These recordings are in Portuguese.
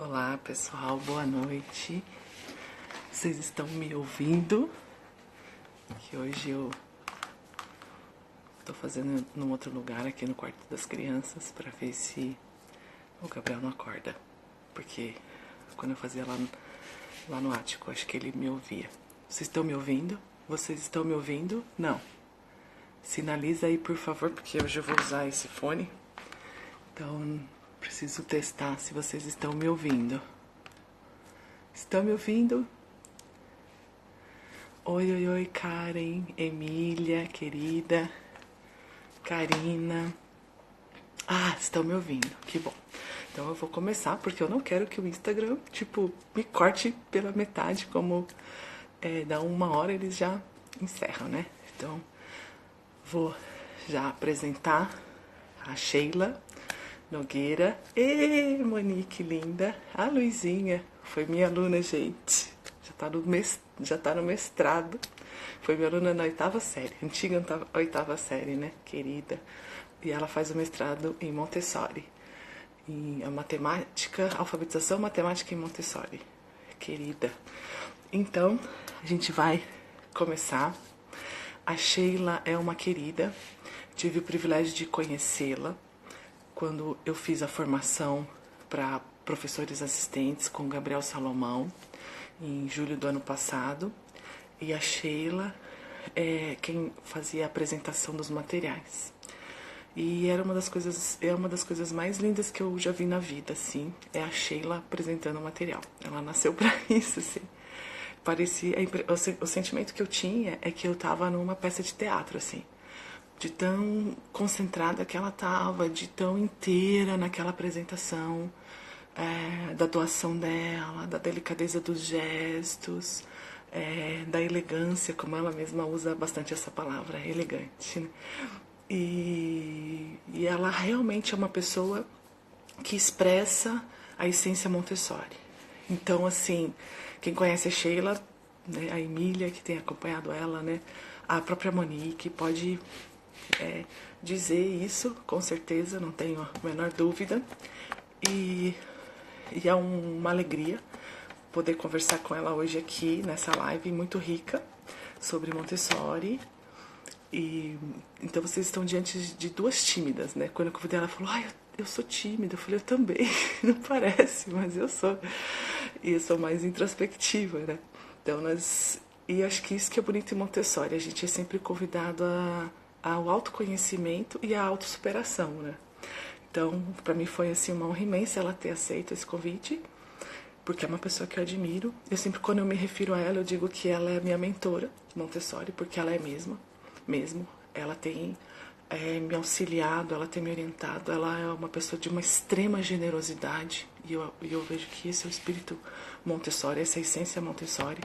Olá pessoal, boa noite. Vocês estão me ouvindo? Que hoje eu tô fazendo num outro lugar aqui no quarto das crianças pra ver se o Gabriel não acorda. Porque quando eu fazia lá no ático, acho que ele me ouvia. Vocês estão me ouvindo? Vocês estão me ouvindo? Não. Sinaliza aí, por favor, porque hoje eu vou usar esse fone. Então, preciso testar se vocês estão me ouvindo. Estão me ouvindo? Oi, Karen, Emília, querida, Karina. Estão me ouvindo, que bom. Então eu vou começar, porque eu não quero que o Instagram, me corte pela metade, como dá 1 hora eles já encerram, né? Então, vou já apresentar a Sheila Nogueira. Monique linda. A Luizinha foi minha aluna, gente. Já tá no mestrado. Foi minha aluna na 8ª série. Antiga 8ª série, né? Querida. E ela faz o mestrado em Montessori. Em alfabetização matemática em Montessori. Querida. Então, a gente vai começar. A Sheila é uma querida. Tive o privilégio de conhecê-la quando eu fiz a formação para professores assistentes com Gabriel Salomão, em julho do ano passado. E a Sheila é quem fazia a apresentação dos materiais. E é uma das coisas mais lindas que eu já vi na vida, assim. É a Sheila apresentando o material. Ela nasceu para isso, assim. O sentimento que eu tinha é que eu tava numa peça de teatro, assim. De tão concentrada que ela estava, de tão inteira naquela apresentação, da doação dela, da delicadeza dos gestos, da elegância, como ela mesma usa bastante essa palavra, elegante, né? E ela realmente é uma pessoa que expressa a essência Montessori. Então, assim, quem conhece a Sheila, né, a Emília, que tem acompanhado ela, né, a própria Monique, pode dizer isso, com certeza, não tenho a menor dúvida. E é uma alegria poder conversar com ela hoje aqui nessa live muito rica sobre Montessori. E então vocês estão diante de duas tímidas, né? Quando eu convidei ela, falou: eu sou tímida. Eu falei: eu também. Não parece, mas eu sou. E eu sou mais introspectiva, né? Então e acho que isso que é bonito em Montessori. A gente é sempre convidado ao autoconhecimento e à autossuperação, né? Então, para mim foi assim uma honra imensa ela ter aceito esse convite, porque é uma pessoa que eu admiro. Eu sempre, quando eu me refiro a ela, eu digo que ela é minha mentora Montessori, porque ela é mesmo. Ela tem me auxiliado, ela tem me orientado. Ela é uma pessoa de uma extrema generosidade, e eu vejo que esse é o espírito Montessori, essa essência Montessori.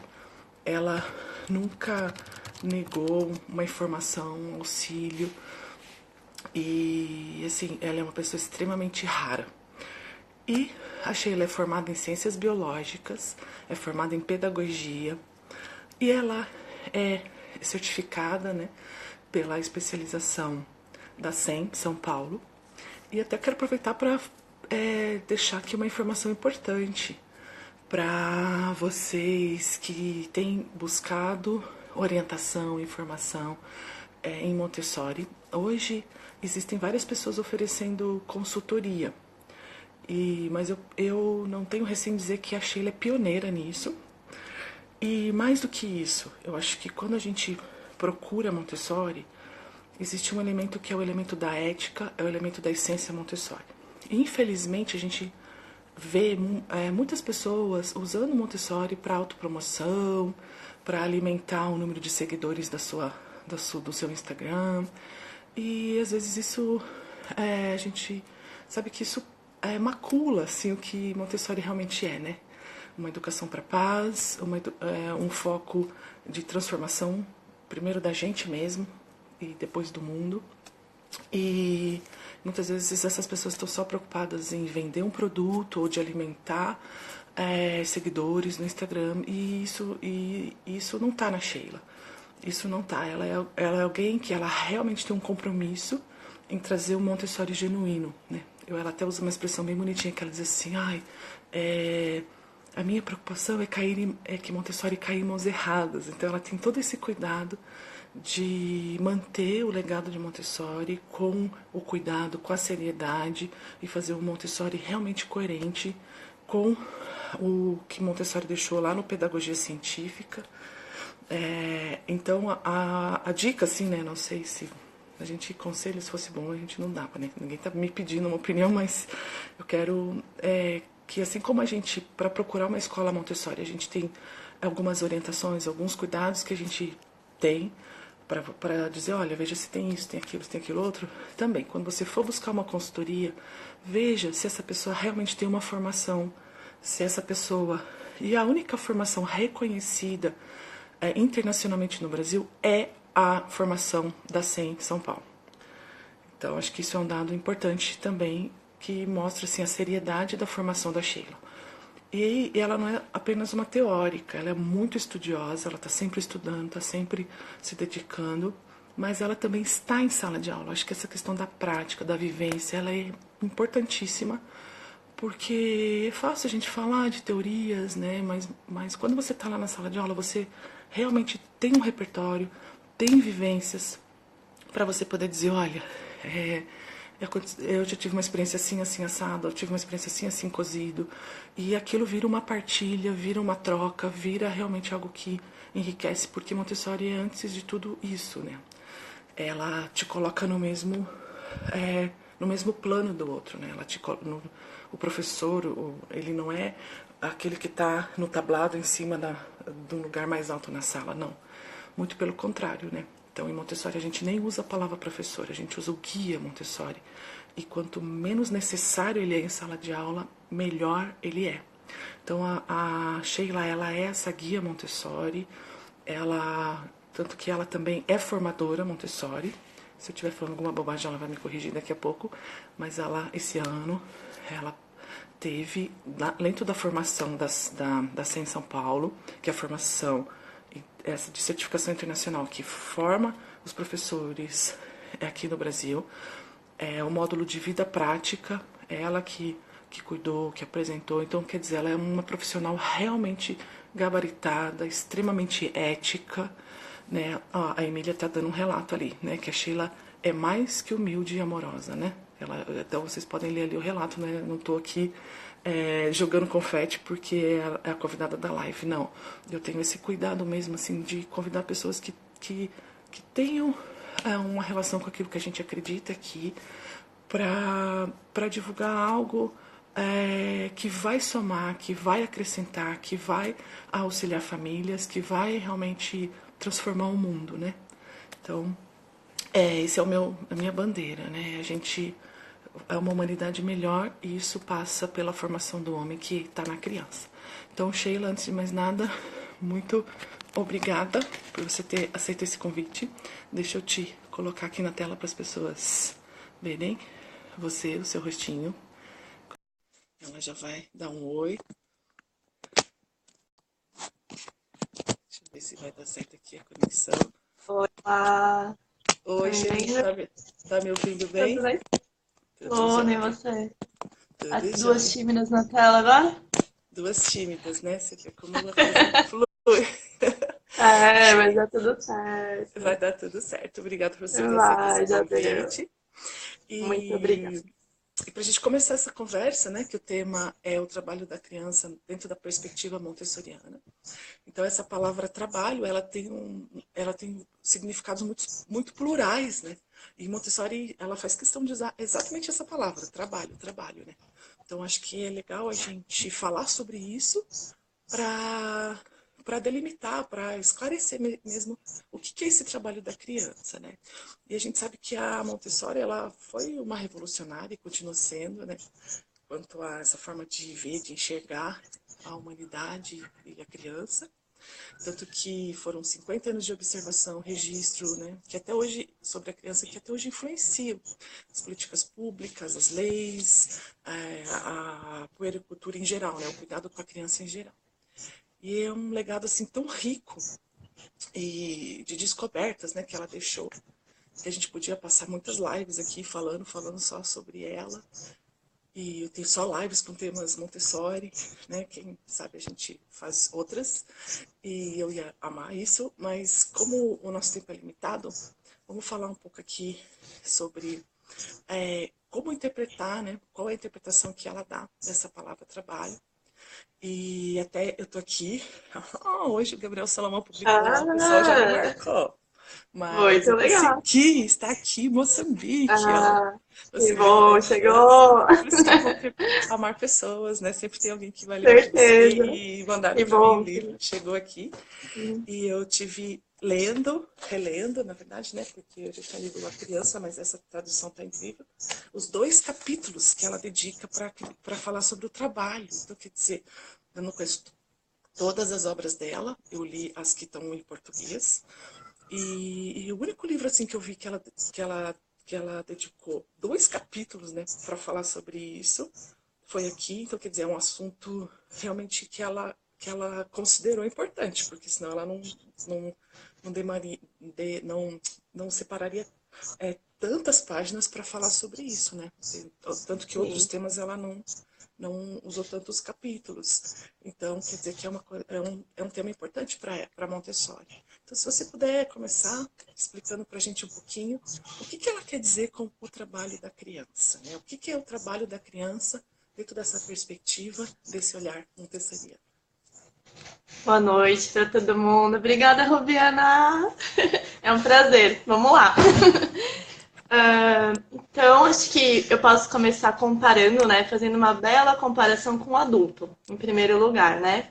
Ela nunca negou uma informação, um auxílio. E, assim, ela é uma pessoa extremamente rara. E a Sheila é formada em ciências biológicas, é formada em pedagogia. E ela é certificada, né, pela especialização da SEM, São Paulo. E até quero aproveitar para deixar aqui uma informação importante para vocês que têm buscado orientação, informação em Montessori. Hoje existem várias pessoas oferecendo consultoria, mas eu não tenho receio em dizer que a Sheila é pioneira nisso. E mais do que isso, eu acho que quando a gente procura Montessori, existe um elemento que é o elemento da ética, é o elemento da essência Montessori. E, infelizmente, a gente vê muitas pessoas usando Montessori para autopromoção, para alimentar o número de seguidores do seu Instagram. E às vezes isso, a gente sabe que isso macula assim, o que Montessori realmente é, né? Uma educação para a paz, um foco de transformação, primeiro da gente mesmo e depois do mundo. E muitas vezes essas pessoas estão só preocupadas em vender um produto ou de alimentar seguidores no Instagram, e isso não está na Sheila. Isso não está. Ela é alguém que ela realmente tem um compromisso em trazer um Montessori genuíno, né? ela até usa uma expressão bem bonitinha, que ela diz assim, ai, a minha preocupação é que Montessori caia em mãos erradas. Então ela tem todo esse cuidado de manter o legado de Montessori com o cuidado, com a seriedade e fazer um Montessori realmente coerente com o que Montessori deixou lá no Pedagogia Científica. Então a dica, assim, né, não sei se a gente conselho, se fosse bom, a gente não dá, né? Ninguém tá me pedindo uma opinião, mas eu quero que, assim como a gente, para procurar uma escola Montessori, a gente tem algumas orientações, alguns cuidados que a gente tem para dizer, olha, veja se tem isso, tem aquilo outro. Também, quando você for buscar uma consultoria, veja se essa pessoa realmente tem uma formação, se essa pessoa... E a única formação reconhecida internacionalmente no Brasil é a formação da SEM São Paulo. Então, acho que isso é um dado importante também, que mostra assim, a seriedade da formação da Sheila. E ela não é apenas uma teórica, ela é muito estudiosa, ela está sempre estudando, está sempre se dedicando, mas ela também está em sala de aula. Acho que essa questão da prática, da vivência, ela é importantíssima, porque é fácil a gente falar de teorias, né? Mas quando você está lá na sala de aula, você realmente tem um repertório, tem vivências para você poder dizer, olha, eu já tive uma experiência assim, assim, assado, eu tive uma experiência assim, assim, cozido. E aquilo vira uma partilha, vira uma troca, vira realmente algo que enriquece, porque Montessori é, antes de tudo, isso, né? Ela te coloca no mesmo plano do outro, né? Ela te o professor, ele não é aquele que está no tablado em cima do lugar mais alto na sala, não. Muito pelo contrário, né? Então, em Montessori, a gente nem usa a palavra professor, a gente usa o guia Montessori. E quanto menos necessário ele é em sala de aula, melhor ele é. Então, a Sheila, ela é essa guia Montessori, tanto que ela também é formadora Montessori. Se eu estiver falando alguma bobagem, ela vai me corrigir daqui a pouco. Mas esse ano, ela teve, dentro da formação da SEM São Paulo, que é a formação essa de certificação internacional que forma os professores aqui no Brasil, o módulo de vida prática, é ela que cuidou, que apresentou. Então, quer dizer, ela é uma profissional realmente gabaritada, extremamente ética, né? A Emília está dando um relato ali, né? Que a Sheila é mais que humilde e amorosa, né? Então, vocês podem ler ali o relato, né? Não estou aqui jogando confete porque é a convidada da live, não. Eu tenho esse cuidado mesmo, assim, de convidar pessoas que tenham uma relação com aquilo que a gente acredita aqui, para divulgar algo que vai somar, que vai acrescentar, que vai auxiliar famílias, que vai realmente transformar o mundo, né? Então, esse é a minha bandeira, né? A gente é uma humanidade melhor e isso passa pela formação do homem que está na criança. Então, Sheila, antes de mais nada, muito obrigada por você ter aceito esse convite. Deixa eu te colocar aqui na tela para as pessoas verem você, o seu rostinho. Ela já vai dar um oi. Deixa eu ver se vai dar certo aqui a conexão. Olá, Oi, Sheila, tá me ouvindo bem? tudo bem? Tudo Tô, nem jóia. você. Tudo As duas jóia. tímidas na tela agora? Duas tímidas, né? Você vê como a coisa flui. É, mas dá tudo certo. Vai dar tudo certo. Obrigada por você ter aceito esse Vai, já deu. convite. Muito obrigada. E para a gente começar essa conversa, né, que o tema é o trabalho da criança dentro da perspectiva montessoriana. Então, essa palavra trabalho, ela tem significados muito plurais, né? E Montessori, ela faz questão de usar exatamente essa palavra, trabalho, trabalho, né? Então, acho que é legal a gente falar sobre isso para delimitar, para esclarecer mesmo o que é esse trabalho da criança, né? E a gente sabe que a Montessori, ela foi uma revolucionária e continua sendo, né? Quanto a essa forma de ver, de enxergar a humanidade e a criança. Tanto que foram 50 anos de observação, registro, né, que até hoje, sobre a criança, que até hoje influenciam as políticas públicas, as leis, a puericultura em geral, né, o cuidado com a criança em geral. E é um legado assim tão rico e de descobertas, né, que ela deixou, que a gente podia passar muitas lives aqui falando só sobre ela. E eu tenho só lives com temas Montessori, né? Quem sabe a gente faz outras. E eu ia amar isso, mas como o nosso tempo é limitado, vamos falar um pouco aqui sobre como interpretar, né? Qual é a interpretação que ela dá dessa palavra trabalho. E até eu tô aqui. Hoje o Gabriel Salomão publicou lá, o pessoal já me Ah, marcou. Mas muito eu legal. consegui estar aqui em Moçambique, ó. Ah, que Você vê, bom, né? chegou. Por isso que é bom amar pessoas, né? Sempre tem alguém que vai ler onde você Certeza. e mandaram Que para mim o bom. livro, chegou aqui. Hum. E eu tive lendo, relendo, na verdade, né? Porque eu já tinha lido uma criança, mas essa tradução tá incrível. Os 2 capítulos que ela dedica para falar sobre o trabalho. Então, quer dizer, eu não conheço todas as obras dela, eu li as que estão em português. E o único livro assim que eu vi que ela dedicou 2 capítulos, né, para falar sobre isso, foi aqui. Então, quer dizer, é um assunto realmente que ela considerou importante, porque senão ela não, não, não separaria tantas páginas para falar sobre isso, né? Tanto que outros Sim. temas ela não usou tantos capítulos. Então, quer dizer que é um tema importante para Montessori. Então, se você puder começar explicando para a gente um pouquinho o que ela quer dizer com o trabalho da criança, né? O que é o trabalho da criança dentro dessa perspectiva, desse olhar montessoriano. Boa noite para todo mundo. Obrigada, Rubiana. É um prazer. Vamos lá. Então, acho que eu posso começar comparando, né? Fazendo uma bela comparação com o adulto, em primeiro lugar, né?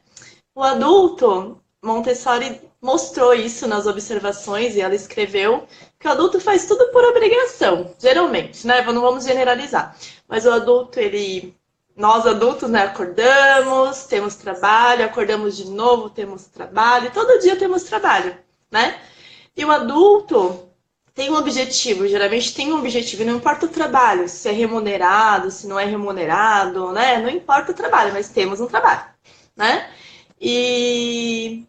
O adulto, Montessori mostrou isso nas observações e ela escreveu que o adulto faz tudo por obrigação, geralmente, né? Não vamos generalizar. Mas o adulto, nós adultos, né, acordamos, temos trabalho, acordamos de novo, temos trabalho, todo dia temos trabalho, né? E o adulto tem um objetivo, geralmente tem um objetivo, e não importa o trabalho, se é remunerado, se não é remunerado, né? Não importa o trabalho, mas temos um trabalho, né? E,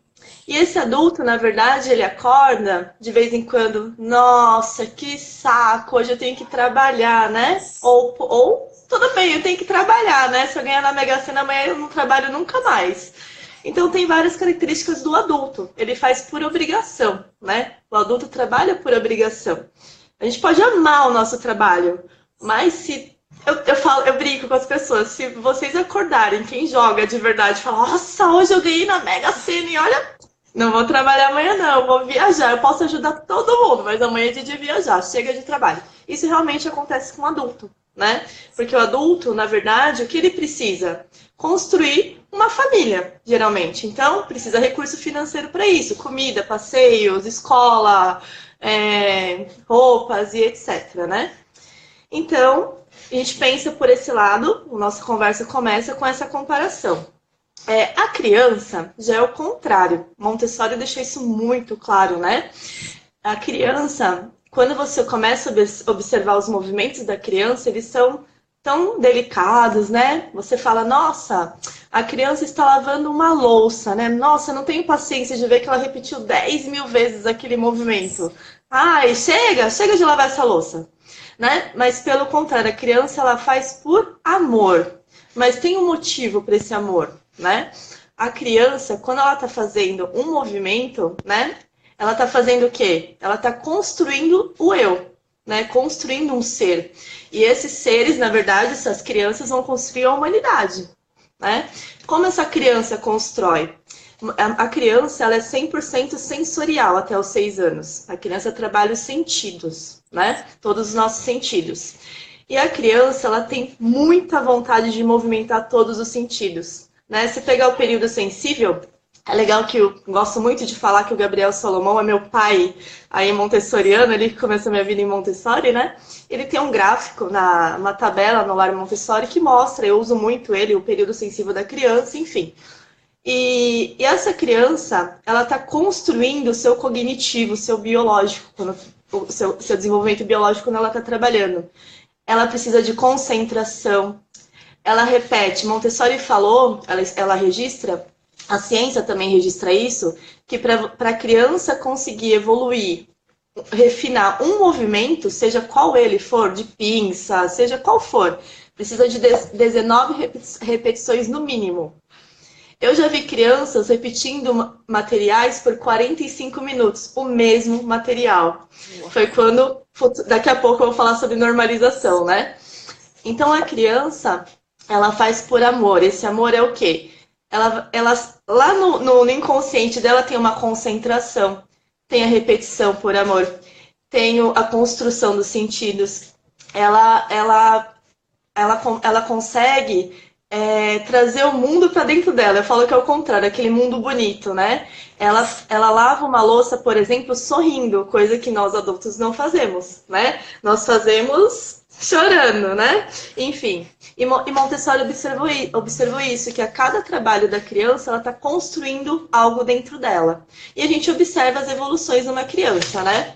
e esse adulto, na verdade, ele acorda de vez em quando, nossa, que saco, hoje eu tenho que trabalhar, né? Ou tudo bem, eu tenho que trabalhar, né? Se eu ganhar na Mega Sena amanhã eu não trabalho nunca mais. Então tem várias características do adulto. Ele faz por obrigação, né? O adulto trabalha por obrigação. A gente pode amar o nosso trabalho, mas se eu brinco com as pessoas, se vocês acordarem, quem joga de verdade, fala, nossa, hoje eu ganhei na Mega Sena e olha, não vou trabalhar amanhã não, eu vou viajar, eu posso ajudar todo mundo, mas amanhã é dia de viajar, chega de trabalho. Isso realmente acontece com o adulto, né? Porque o adulto, na verdade, o que ele precisa? Construir uma família, geralmente. Então, precisa recurso financeiro para isso, comida, passeios, escola, roupas e etc, né? Então, a gente pensa por esse lado, a nossa conversa começa com essa comparação. A criança já é o contrário. Montessori deixou isso muito claro, né? A criança, quando você começa a observar os movimentos da criança, eles são tão delicados, né? Você fala, nossa, a criança está lavando uma louça, né? Nossa, eu não tenho paciência de ver que ela repetiu 10.000 vezes aquele movimento. Ai, chega de lavar essa louça. Né? Mas pelo contrário, a criança ela faz por amor. Mas tem um motivo para esse amor, né? A criança, quando ela está fazendo um movimento, né? Ela está fazendo o quê? Ela está construindo o eu, né? Construindo um ser. E esses seres, na verdade, essas crianças vão construir a humanidade, né? Como essa criança constrói? A criança ela é 100% sensorial até os 6 anos. A criança trabalha os sentidos, né? Todos os nossos sentidos. E a criança ela tem muita vontade de movimentar todos os sentidos, né? Se pegar o período sensível, é legal que eu gosto muito de falar que o Gabriel Salomão é meu pai aí montessoriano, ele começou minha vida em Montessori, né? Ele tem um gráfico uma tabela no Lar Montessori que mostra, eu uso muito ele, o período sensível da criança, enfim. E essa criança, ela está construindo o seu cognitivo, o seu biológico, o seu desenvolvimento biológico quando ela está trabalhando. Ela precisa de concentração. Ela repete, Montessori falou, ela registra, a ciência também registra isso, que para a criança conseguir evoluir refinar um movimento, seja qual ele for, de pinça, seja qual for, precisa de 19 repetições no mínimo. Eu já vi crianças repetindo materiais por 45 minutos, o mesmo material. Foi quando, daqui a pouco eu vou falar sobre normalização, né? Então a criança, ela faz por amor. Esse amor é o quê? Ela lá no inconsciente dela tem uma concentração, tem a repetição por amor, tem a construção dos sentidos. Ela consegue trazer o mundo para dentro dela. Eu falo que é o contrário, aquele mundo bonito, né? Ela lava uma louça, por exemplo, sorrindo, coisa que nós adultos não fazemos, né? Nós fazemos chorando, né? Enfim. E Montessori observou isso, que a cada trabalho da criança, ela está construindo algo dentro dela. E a gente observa as evoluções numa criança, né?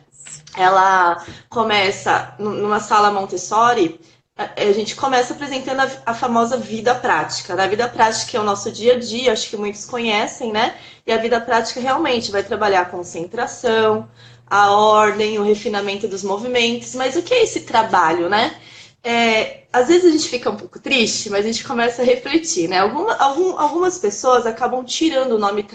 Ela começa numa sala Montessori, a gente começa apresentando a famosa vida prática. A vida prática é o nosso dia a dia, acho que muitos conhecem, né? E a vida prática realmente vai trabalhar a concentração, a ordem, o refinamento dos movimentos. Mas o que é esse trabalho, né? Às vezes a gente fica um pouco triste, mas a gente começa a refletir, né? Algumas pessoas acabam tirando o nome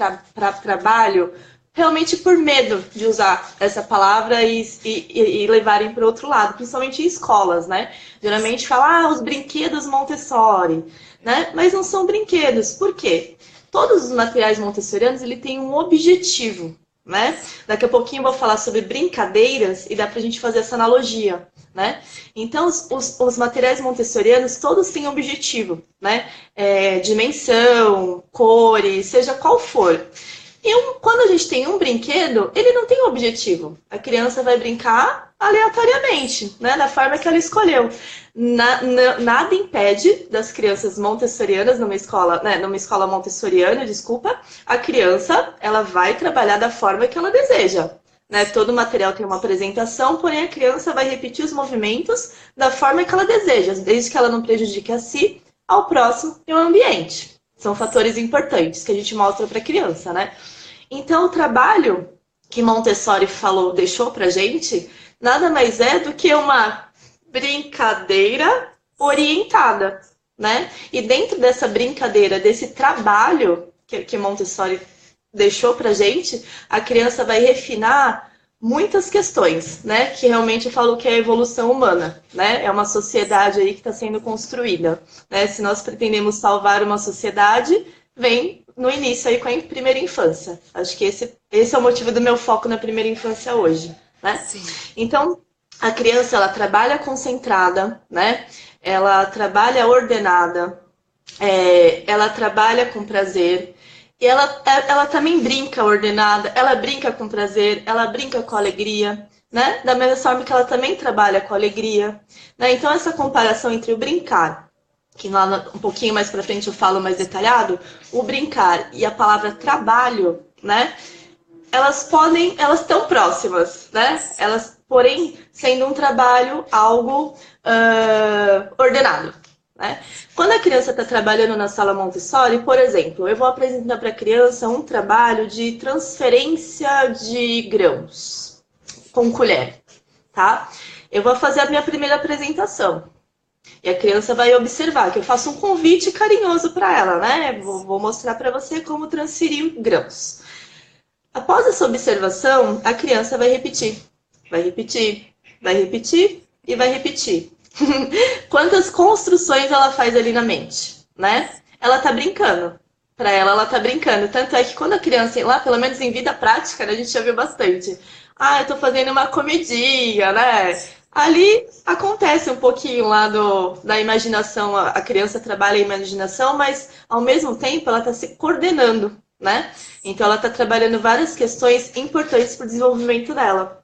trabalho realmente por medo de usar essa palavra e levarem para o outro lado, principalmente em escolas, né? Geralmente fala, os brinquedos Montessori, né? Mas não são brinquedos. Por quê? Todos os materiais montessorianos, ele tem um objetivo, né? Daqui a pouquinho eu vou falar sobre brincadeiras e dá pra gente fazer essa analogia, né? Então, os materiais montessorianos, todos têm objetivo, né? Dimensão, cores, seja qual for. Quando a gente tem um brinquedo, ele não tem objetivo. A criança vai brincar aleatoriamente, né? Da forma que ela escolheu. Nada impede das crianças montessorianas numa escola montessoriana, desculpa, a criança, ela vai trabalhar da forma que ela deseja. Né? Todo material tem uma apresentação, porém a criança vai repetir os movimentos da forma que ela deseja, desde que ela não prejudique a si, ao próximo e ao ambiente. São fatores importantes que a gente mostra para a criança, né? Então, o trabalho que Montessori deixou pra gente, nada mais é do que uma brincadeira orientada, né? E dentro dessa brincadeira, desse trabalho que Montessori deixou pra gente, a criança vai refinar muitas questões, né? Que realmente eu falo que é a evolução humana, né? É uma sociedade aí que está sendo construída, né? Se nós pretendemos salvar uma sociedade, vem no início aí com a primeira infância. Acho que esse é o motivo do meu foco na primeira infância hoje, né? Sim. Então, a criança, ela trabalha concentrada, né? Ela trabalha ordenada, ela trabalha com prazer, e ela também brinca ordenada, ela brinca com prazer, ela brinca com alegria, né? Da mesma forma que ela também trabalha com alegria, né? Então, essa comparação entre o brincar, que lá um pouquinho mais para frente eu falo mais detalhado, o brincar e a palavra trabalho, né? Elas estão próximas, né? Elas, porém, sendo um trabalho algo ordenado, né? Quando a criança está trabalhando na sala Montessori, por exemplo, eu vou apresentar para a criança um trabalho de transferência de grãos com colher, tá? Eu vou fazer a minha primeira apresentação. E a criança vai observar que eu faço um convite carinhoso para ela, né? Vou mostrar para você como transferir grãos. Após essa observação, a criança vai repetir. Vai repetir, vai repetir e vai repetir. Quantas construções ela faz ali na mente, né? Ela tá brincando. Para ela tá brincando. Tanto é que quando a criança, lá, pelo menos em vida prática, né, a gente já viu bastante. Eu tô fazendo uma comidinha, né? Ali acontece um pouquinho lá da imaginação, a criança trabalha a imaginação, mas ao mesmo tempo ela está se coordenando, né? Então ela está trabalhando várias questões importantes para o desenvolvimento dela.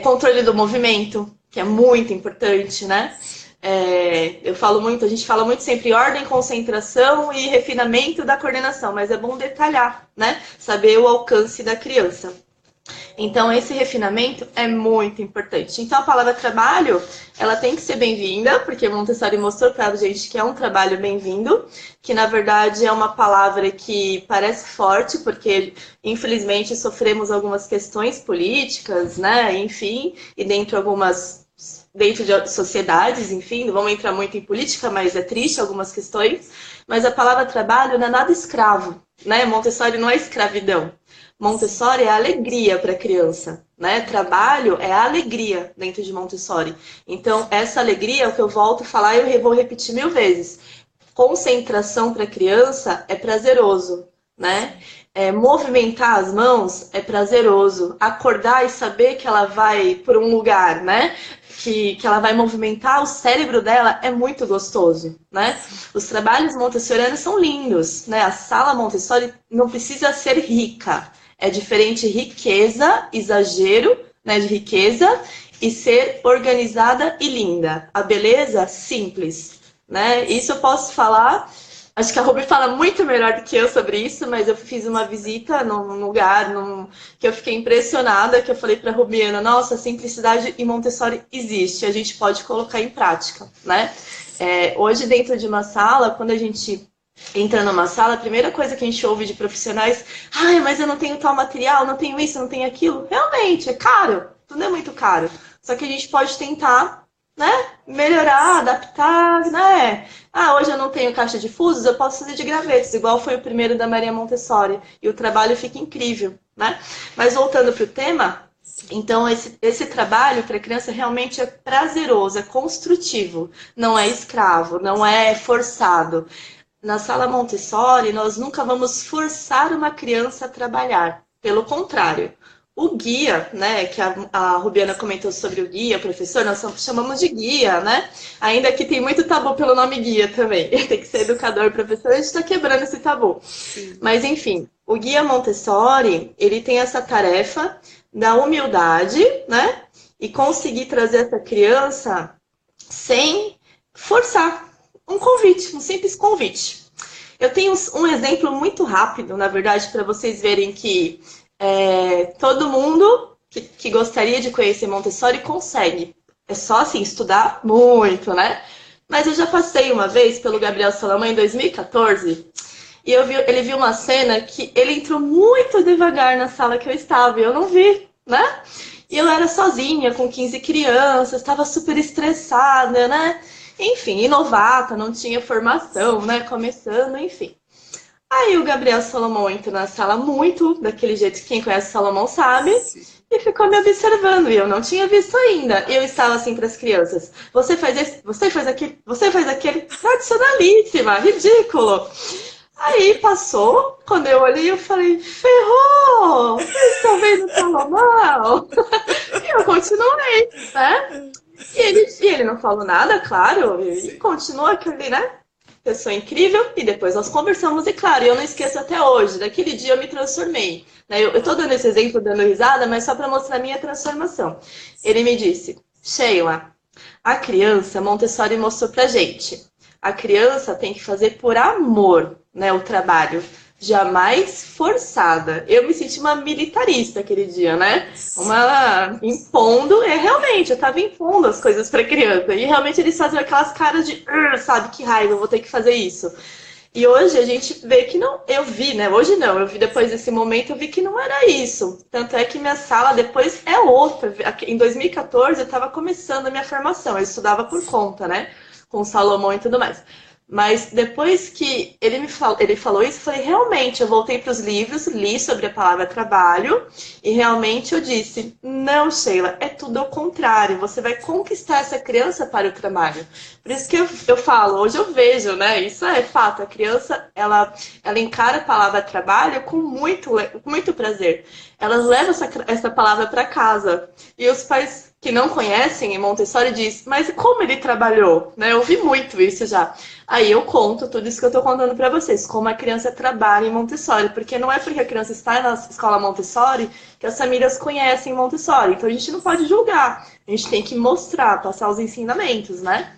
Controle do movimento, que é muito importante, né? A gente fala muito sempre ordem, concentração e refinamento da coordenação, mas é bom detalhar, né? Saber o alcance da criança. Então, esse refinamento é muito importante. Então, a palavra trabalho, ela tem que ser bem-vinda, porque Montessori mostrou para a gente que é um trabalho bem-vindo, que na verdade é uma palavra que parece forte, porque infelizmente sofremos algumas questões políticas, né? Enfim, e dentro de sociedades, enfim, não vamos entrar muito em política, mas é triste algumas questões. Mas a palavra trabalho não é nada escravo, né? Montessori não é escravidão. Montessori é alegria para a criança, né? Trabalho é a alegria dentro de Montessori. Então, essa alegria é o que eu volto a falar e eu vou repetir 1000 vezes. Concentração para a criança é prazeroso, né? Movimentar as mãos é prazeroso. Acordar e saber que ela vai por um lugar, né? Que ela vai movimentar o cérebro dela é muito gostoso, né? Os trabalhos montessorianos são lindos, né? A sala Montessori não precisa ser rica. É diferente riqueza, exagero, né, de riqueza, e ser organizada e linda. A beleza, simples, né? Isso eu posso falar. Acho que a Ruby fala muito melhor do que eu sobre isso, mas eu fiz uma visita num lugar que eu fiquei impressionada, que eu falei para a Rubiana, nossa, a simplicidade em Montessori existe, a gente pode colocar em prática, né? Hoje, dentro de uma sala, quando a gente entra numa sala, a primeira coisa que a gente ouve de profissionais, ai, mas eu não tenho tal material, não tenho isso, não tenho aquilo. Realmente, é caro, tudo é muito caro. Só que a gente pode tentar, né, melhorar, adaptar, né? Ah, hoje eu não tenho caixa de fusos, eu posso fazer de gravetos, igual foi o primeiro da Maria Montessori. E o trabalho fica incrível, né? Mas voltando para o tema, então esse trabalho para a criança realmente é prazeroso, é construtivo, não é escravo, não é forçado. Na sala Montessori, nós nunca vamos forçar uma criança a trabalhar. Pelo contrário, o guia, né, que a Rubiana comentou sobre o guia, professor, nós chamamos de guia, né? Ainda que tem muito tabu pelo nome guia também. Tem que ser educador, professor, a gente está quebrando esse tabu. Sim. Mas, enfim, o guia Montessori, ele tem essa tarefa da humildade, né? E conseguir trazer essa criança sem forçar. Um convite, um simples convite. Eu tenho um exemplo muito rápido, na verdade, para vocês verem que todo mundo que gostaria de conhecer Montessori consegue. É só, assim, estudar muito, né? Mas eu já passei uma vez pelo Gabriel Salomão em 2014 e ele viu uma cena que ele entrou muito devagar na sala que eu estava e eu não vi, né? E eu era sozinha, com 15 crianças, estava super estressada, né? Enfim, e novata, não tinha formação, né? Começando, enfim. Aí o Gabriel Salomão entra na sala muito, daquele jeito que quem conhece Salomão sabe, e ficou me observando, e eu não tinha visto ainda. E eu estava assim para as crianças, você faz esse, você faz aquele, tradicionalíssima, ridículo. Aí passou, quando eu olhei, eu falei, ferrou! Vocês estão vendo Salomão? E eu continuei, né? E ele não falou nada, claro, e continua aquele, né? Pessoa incrível, e depois nós conversamos, e claro, eu não esqueço até hoje, daquele dia eu me transformei. Né? Eu tô dando esse exemplo, dando risada, mas só para mostrar a minha transformação. Ele me disse, Sheila, a criança, Montessori mostrou pra gente, a criança tem que fazer por amor, né, o trabalho. Jamais forçada. Eu me senti uma militarista aquele dia, né? Impondo, realmente, eu tava impondo as coisas pra criança. E realmente eles faziam aquelas caras de, sabe, que raiva, eu vou ter que fazer isso. E hoje a gente vê que não, eu vi, né? Hoje não, eu vi depois desse momento, eu vi que não era isso. Tanto é que minha sala depois é outra. Em 2014 eu tava começando a minha formação, eu estudava por conta, né? Com o Salomão e tudo mais. Mas depois que ele falou isso, eu falei, realmente, eu voltei para os livros, li sobre a palavra trabalho, e realmente eu disse, não, Sheila, é tudo ao contrário, você vai conquistar essa criança para o trabalho. Por isso que eu falo, hoje eu vejo, né, isso é fato, a criança, ela encara a palavra trabalho com muito prazer. Ela leva essa palavra para casa, e os pais que não conhecem, em Montessori diz, mas como ele trabalhou? Né? Eu ouvi muito isso já. Aí eu conto tudo isso que eu estou contando para vocês, como a criança trabalha em Montessori, porque não é porque a criança está na escola Montessori que as famílias conhecem Montessori. Então a gente não pode julgar, a gente tem que mostrar, passar os ensinamentos, né?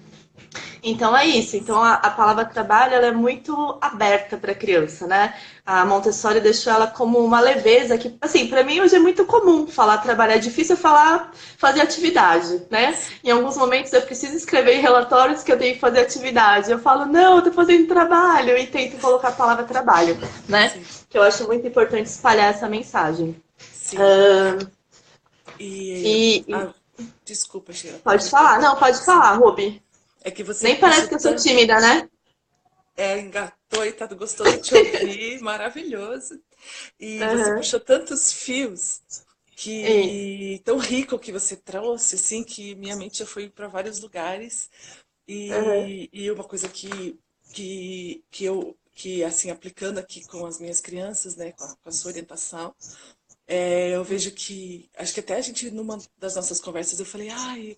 Então é isso. Então a palavra trabalho ela é muito aberta para a criança, né? A Montessori deixou ela como uma leveza que, assim, para mim hoje é muito comum falar trabalhar. É difícil falar fazer atividade, né? Em alguns momentos eu preciso escrever relatórios que eu tenho que fazer atividade. Eu falo, não, eu tô fazendo trabalho e tento colocar a palavra trabalho, né? Sim, Que eu acho muito importante espalhar essa mensagem. sim. Uh, E, e ah, desculpa, Sheila, pode aproveitando. falar? Não, pode Sim. falar, Ruby. É que você Nem puxou parece que eu sou tímida, né? engatou e tá gostoso de te ouvir, maravilhoso. E você Uhum. puxou tantos fios Isso. que tão rico que você trouxe, assim, que minha mente já foi para vários lugares. Uhum. E uma coisa que assim, aplicando aqui com as minhas crianças, né, com a sua orientação, eu vejo que, acho que até a gente, numa das nossas conversas, eu falei, ai,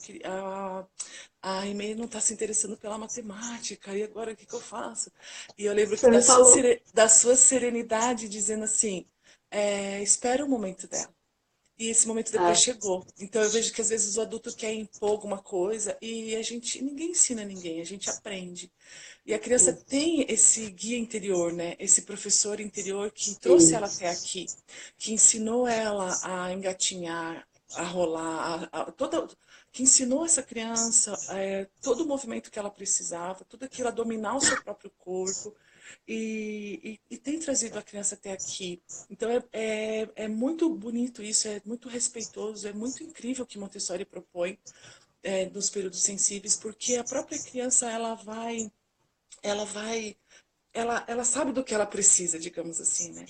a Aimee não está se interessando pela matemática, e agora o que que eu faço? E eu lembro que Você me falou. da sua serenidade, dizendo assim, espera o momento dela. E esse momento depois É, chegou. Então eu vejo que às vezes o adulto quer impor alguma coisa e ninguém ensina ninguém, a gente aprende. E a criança isso. tem esse guia interior, né? Esse professor interior que trouxe ela até Isso. aqui, que ensinou ela a engatinhar, a rolar, que ensinou essa criança todo o movimento que ela precisava, tudo aquilo, a dominar o seu próprio corpo. E tem trazido a criança até aqui. Então é muito bonito isso, é muito respeitoso, é muito incrível o que Montessori propõe nos períodos sensíveis, porque a própria criança ela vai, ela sabe do que ela precisa, digamos assim, né?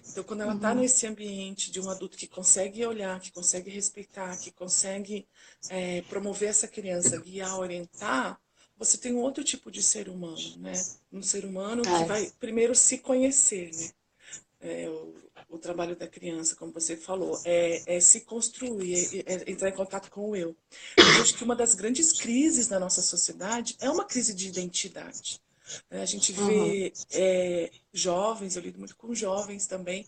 Então, quando ela está Uhum. nesse ambiente de um adulto que consegue olhar, que consegue respeitar, que consegue promover essa criança, guiar, orientar, você tem um outro tipo de ser humano, né? Um ser humano que É, vai primeiro se conhecer, né? O trabalho da criança, como você falou, é se construir, é entrar em contato com o eu. Eu vejo que uma das grandes crises na nossa sociedade é uma crise de identidade. A gente uhum. vê jovens, eu lido muito com jovens também,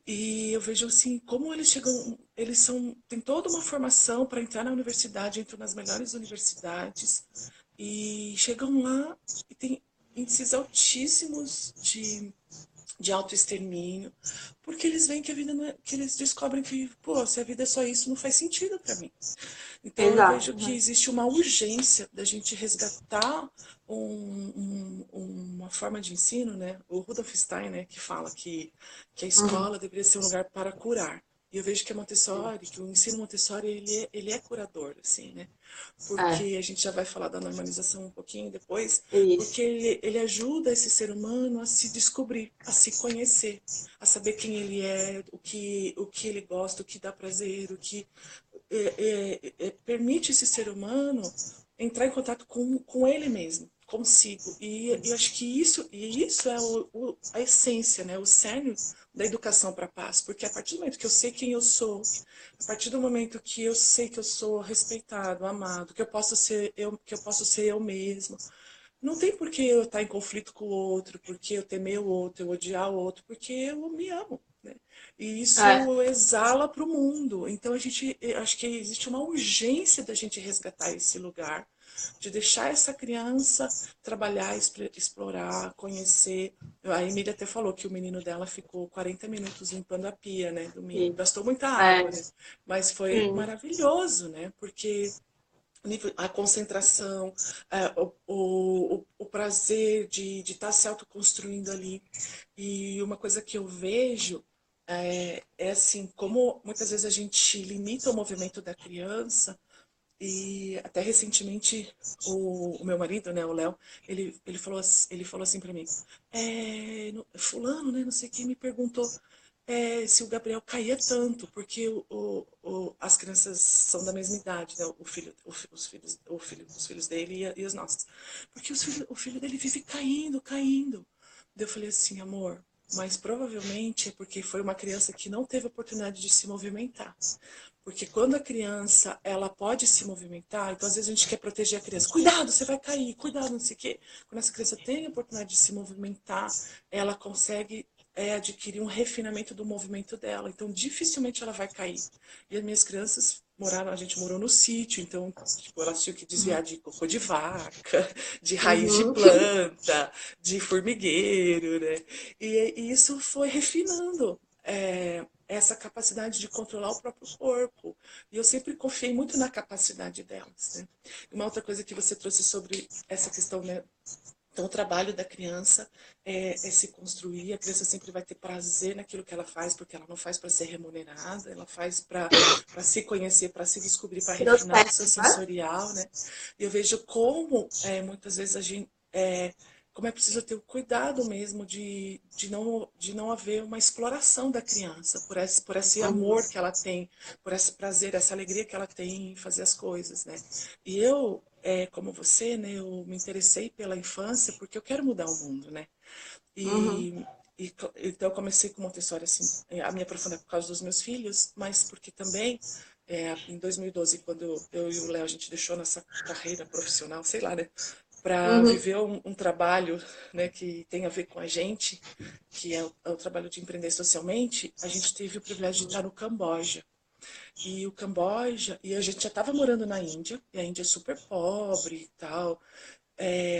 e eu vejo assim como eles chegam, têm toda uma formação para entrar na universidade, entram nas melhores universidades e chegam lá e têm índices altíssimos de autoextermínio, porque eles veem que a vida não é, que eles descobrem que, pô, se a vida é só isso, não faz sentido para mim. Então eu Exato. vejo que existe uma urgência da gente resgatar uma forma de ensino, né? O Rudolf Steiner, né, que fala que a Uhum. escola deveria ser um lugar para curar. E eu vejo que a Montessori, que o ensino Montessori, ele é curador, assim, né? É, Porque a gente já vai falar da normalização um pouquinho depois, porque isso. ele ajuda esse ser humano a se descobrir, a se conhecer, a saber quem ele é, o que ele gosta, o que dá prazer, o que permite esse ser humano entrar em contato com ele mesmo, consigo. E eu acho que isso é a essência, né? O cerne da educação para a paz, porque a partir do momento que eu sei quem eu sou, a partir do momento que eu sei que eu sou respeitado, amado, que eu posso ser eu mesmo, não tem por que eu estar em conflito com o outro, porque eu temer o outro, eu odiar o outro, porque eu me amo, né? E É, isso exala para o mundo. Então acho que existe uma urgência da gente resgatar esse lugar, de deixar essa criança trabalhar, explorar, conhecer. A Emília até falou que o menino dela ficou 40 minutos limpando a pia, né, domingo. isso. Gastou muita É, água, né? Mas foi sim. maravilhoso, né? Porque a concentração, o prazer de estar se autoconstruindo ali. E uma coisa que eu vejo é assim, como muitas vezes a gente limita o movimento da criança, e até recentemente o meu marido, né, o Léo, ele falou assim para mim, fulano, né, não sei quem me perguntou se o Gabriel caía tanto, porque as crianças são da mesma idade, né, os filhos dele e os nossos. Porque o filho dele vive caindo, caindo. Daí eu falei assim, amor, mas provavelmente é porque foi uma criança que não teve oportunidade de se movimentar. Porque quando a criança, ela pode se movimentar, então às vezes a gente quer proteger a criança. Cuidado, você vai cair, cuidado, não sei o quê. Quando essa criança tem a oportunidade de se movimentar, ela consegue adquirir um refinamento do movimento dela. Então, dificilmente ela vai cair. E as minhas crianças moraram, a gente morou no sítio, então, tipo, elas tinham que desviar de cocô de vaca, de raiz de Uhum. planta, de formigueiro, né? E isso foi refinando essa capacidade de controlar o próprio corpo. E eu sempre confiei muito na capacidade delas, né? Uma outra coisa que você trouxe sobre essa questão, né? Então, o trabalho da criança é se construir. A criança sempre vai ter prazer naquilo que ela faz, porque ela não faz para ser remunerada, ela faz para se conhecer, para se descobrir, para refinar o seu Processo, né? sensorial, né? E eu vejo como muitas vezes a gente como é preciso ter o cuidado mesmo de não haver uma exploração da criança por esse Uhum. amor que ela tem, por esse prazer, essa alegria que ela tem em fazer as coisas, né? E eu, como você, né, eu me interessei pela infância porque eu quero mudar o mundo, né? Uhum. Então eu comecei com Montessori assim, a me aprofundar por causa dos meus filhos, mas porque também em 2012, quando eu e o Léo a gente deixou nossa carreira profissional, sei lá, né, para Uhum. viver um trabalho, né, que tem a ver com a gente, que é o trabalho de empreender socialmente, a gente teve o privilégio de estar no Camboja. E o Camboja, e a gente já estava morando na Índia, e a Índia é super pobre e tal.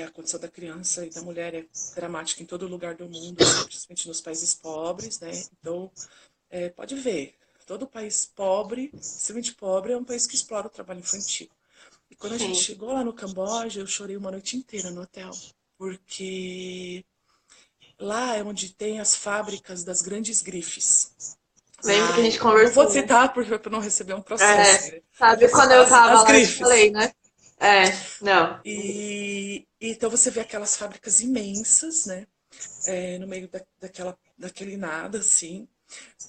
A condição da criança e da mulher é dramática em todo lugar do mundo, assim, principalmente nos países pobres, né? Então, pode ver, todo país pobre, extremamente pobre, é um país que explora o trabalho infantil. E quando a gente Sim. chegou lá no Camboja, eu chorei uma noite inteira no hotel, porque lá é onde tem as fábricas das grandes grifes. Lembro que a gente Eu não vou conversou. citar para não receber um processo, É, né? Eu sabe vou quando citar eu tava as lá, eu te grifes. falei, né? É, não. E então você vê aquelas fábricas imensas, né? No meio daquele nada, assim.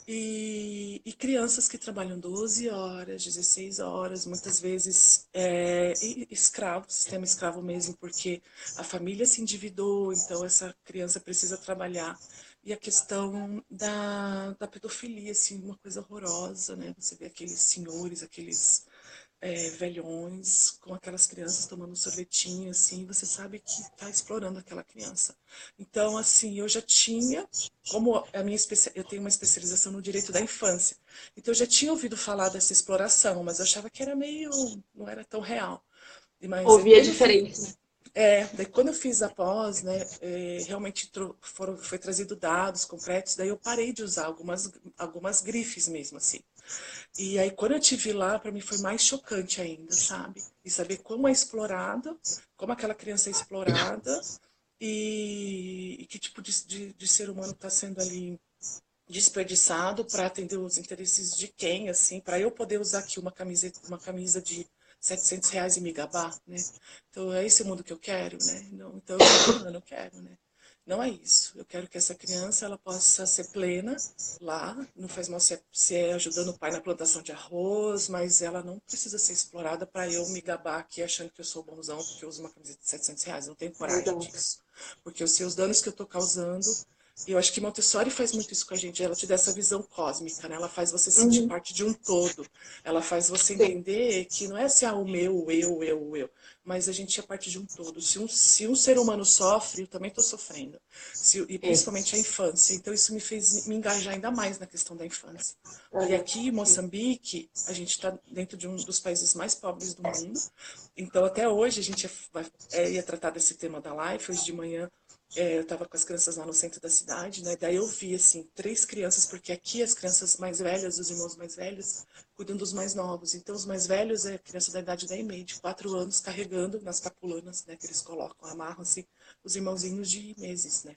E crianças que trabalham 12 horas, 16 horas, muitas vezes escravo, sistema escravo mesmo, porque a família se endividou, então essa criança precisa trabalhar. E a questão da pedofilia, assim, uma coisa horrorosa, né? Você vê aqueles senhores, aqueles velhões com aquelas crianças tomando sorvetinho, assim, você sabe que está explorando aquela criança. Então, assim, eu já tinha, como eu tenho uma especialização no direito da infância, então eu já tinha ouvido falar dessa exploração, mas eu achava que era meio, não era tão real. Mas Ouvi a diferença. daí quando eu fiz a pós, né, realmente foi trazido dados concretos, daí eu parei de usar algumas grifes mesmo, assim. E aí, quando eu te vi lá, para mim foi mais chocante ainda, sabe? E saber como é explorado, como aquela criança é explorada e que tipo de ser humano está sendo ali desperdiçado para atender os interesses de quem, assim, para eu poder usar aqui uma camisa de R$ 700 e me gabar, né? Então, é esse o mundo que eu quero, né? Não, então, eu falei, não, eu não quero, né? Não é isso. Eu quero que essa criança ela possa ser plena lá. Não faz mal se é ajudando o pai na plantação de arroz, mas ela não precisa ser explorada para eu me gabar aqui achando que eu sou bonzão porque eu uso uma camiseta de R$ 700. Não tenho coragem Exato. disso. Porque eu sei os danos que eu estou causando e eu acho que Montessori faz muito isso com a gente. Ela te dá essa visão cósmica, né? Ela faz você sentir Uhum. parte de um todo. Ela faz você Sim. entender que não é assim, o meu, o eu, o eu. Mas a gente é parte de um todo. Se um ser humano sofre, eu também estou sofrendo. E É. principalmente a infância. Então isso me fez me engajar ainda mais na questão da infância. E Olha, aqui em sim. Moçambique, a gente está dentro de um dos países mais pobres do mundo. Então até hoje a gente ia tratar desse tema da live. Hoje de manhã eu estava com as crianças lá no centro da cidade, né? Daí eu vi, assim, 3 crianças, porque aqui as crianças mais velhas, os irmãos mais velhos, cuidam dos mais novos. Então, os mais velhos é criança da idade da EMEI, de 4 anos, carregando nas capulanas, né? Que eles colocam, amarram, assim, os irmãozinhos de meses, né?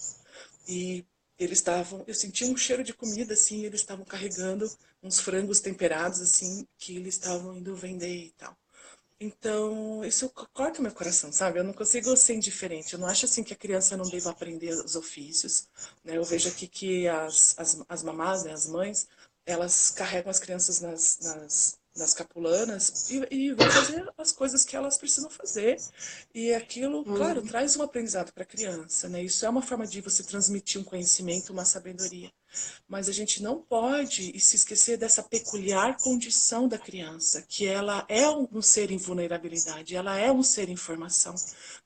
E eles estavam, eu senti um cheiro de comida, assim, eles estavam carregando uns frangos temperados, assim, que eles estavam indo vender e tal. Então, isso corta meu coração, sabe? Eu não consigo ser indiferente. Eu não acho assim que a criança não deva aprender os ofícios, né? Eu vejo aqui que as mamás, né, as mães, elas carregam as crianças nas capulanas e vão fazer as coisas que elas precisam fazer. E aquilo, claro, traz um aprendizado para a criança, né? Isso é uma forma de você transmitir um conhecimento, uma sabedoria. Mas a gente não pode se esquecer dessa peculiar condição da criança, que ela é um ser em vulnerabilidade, ela é um ser em formação.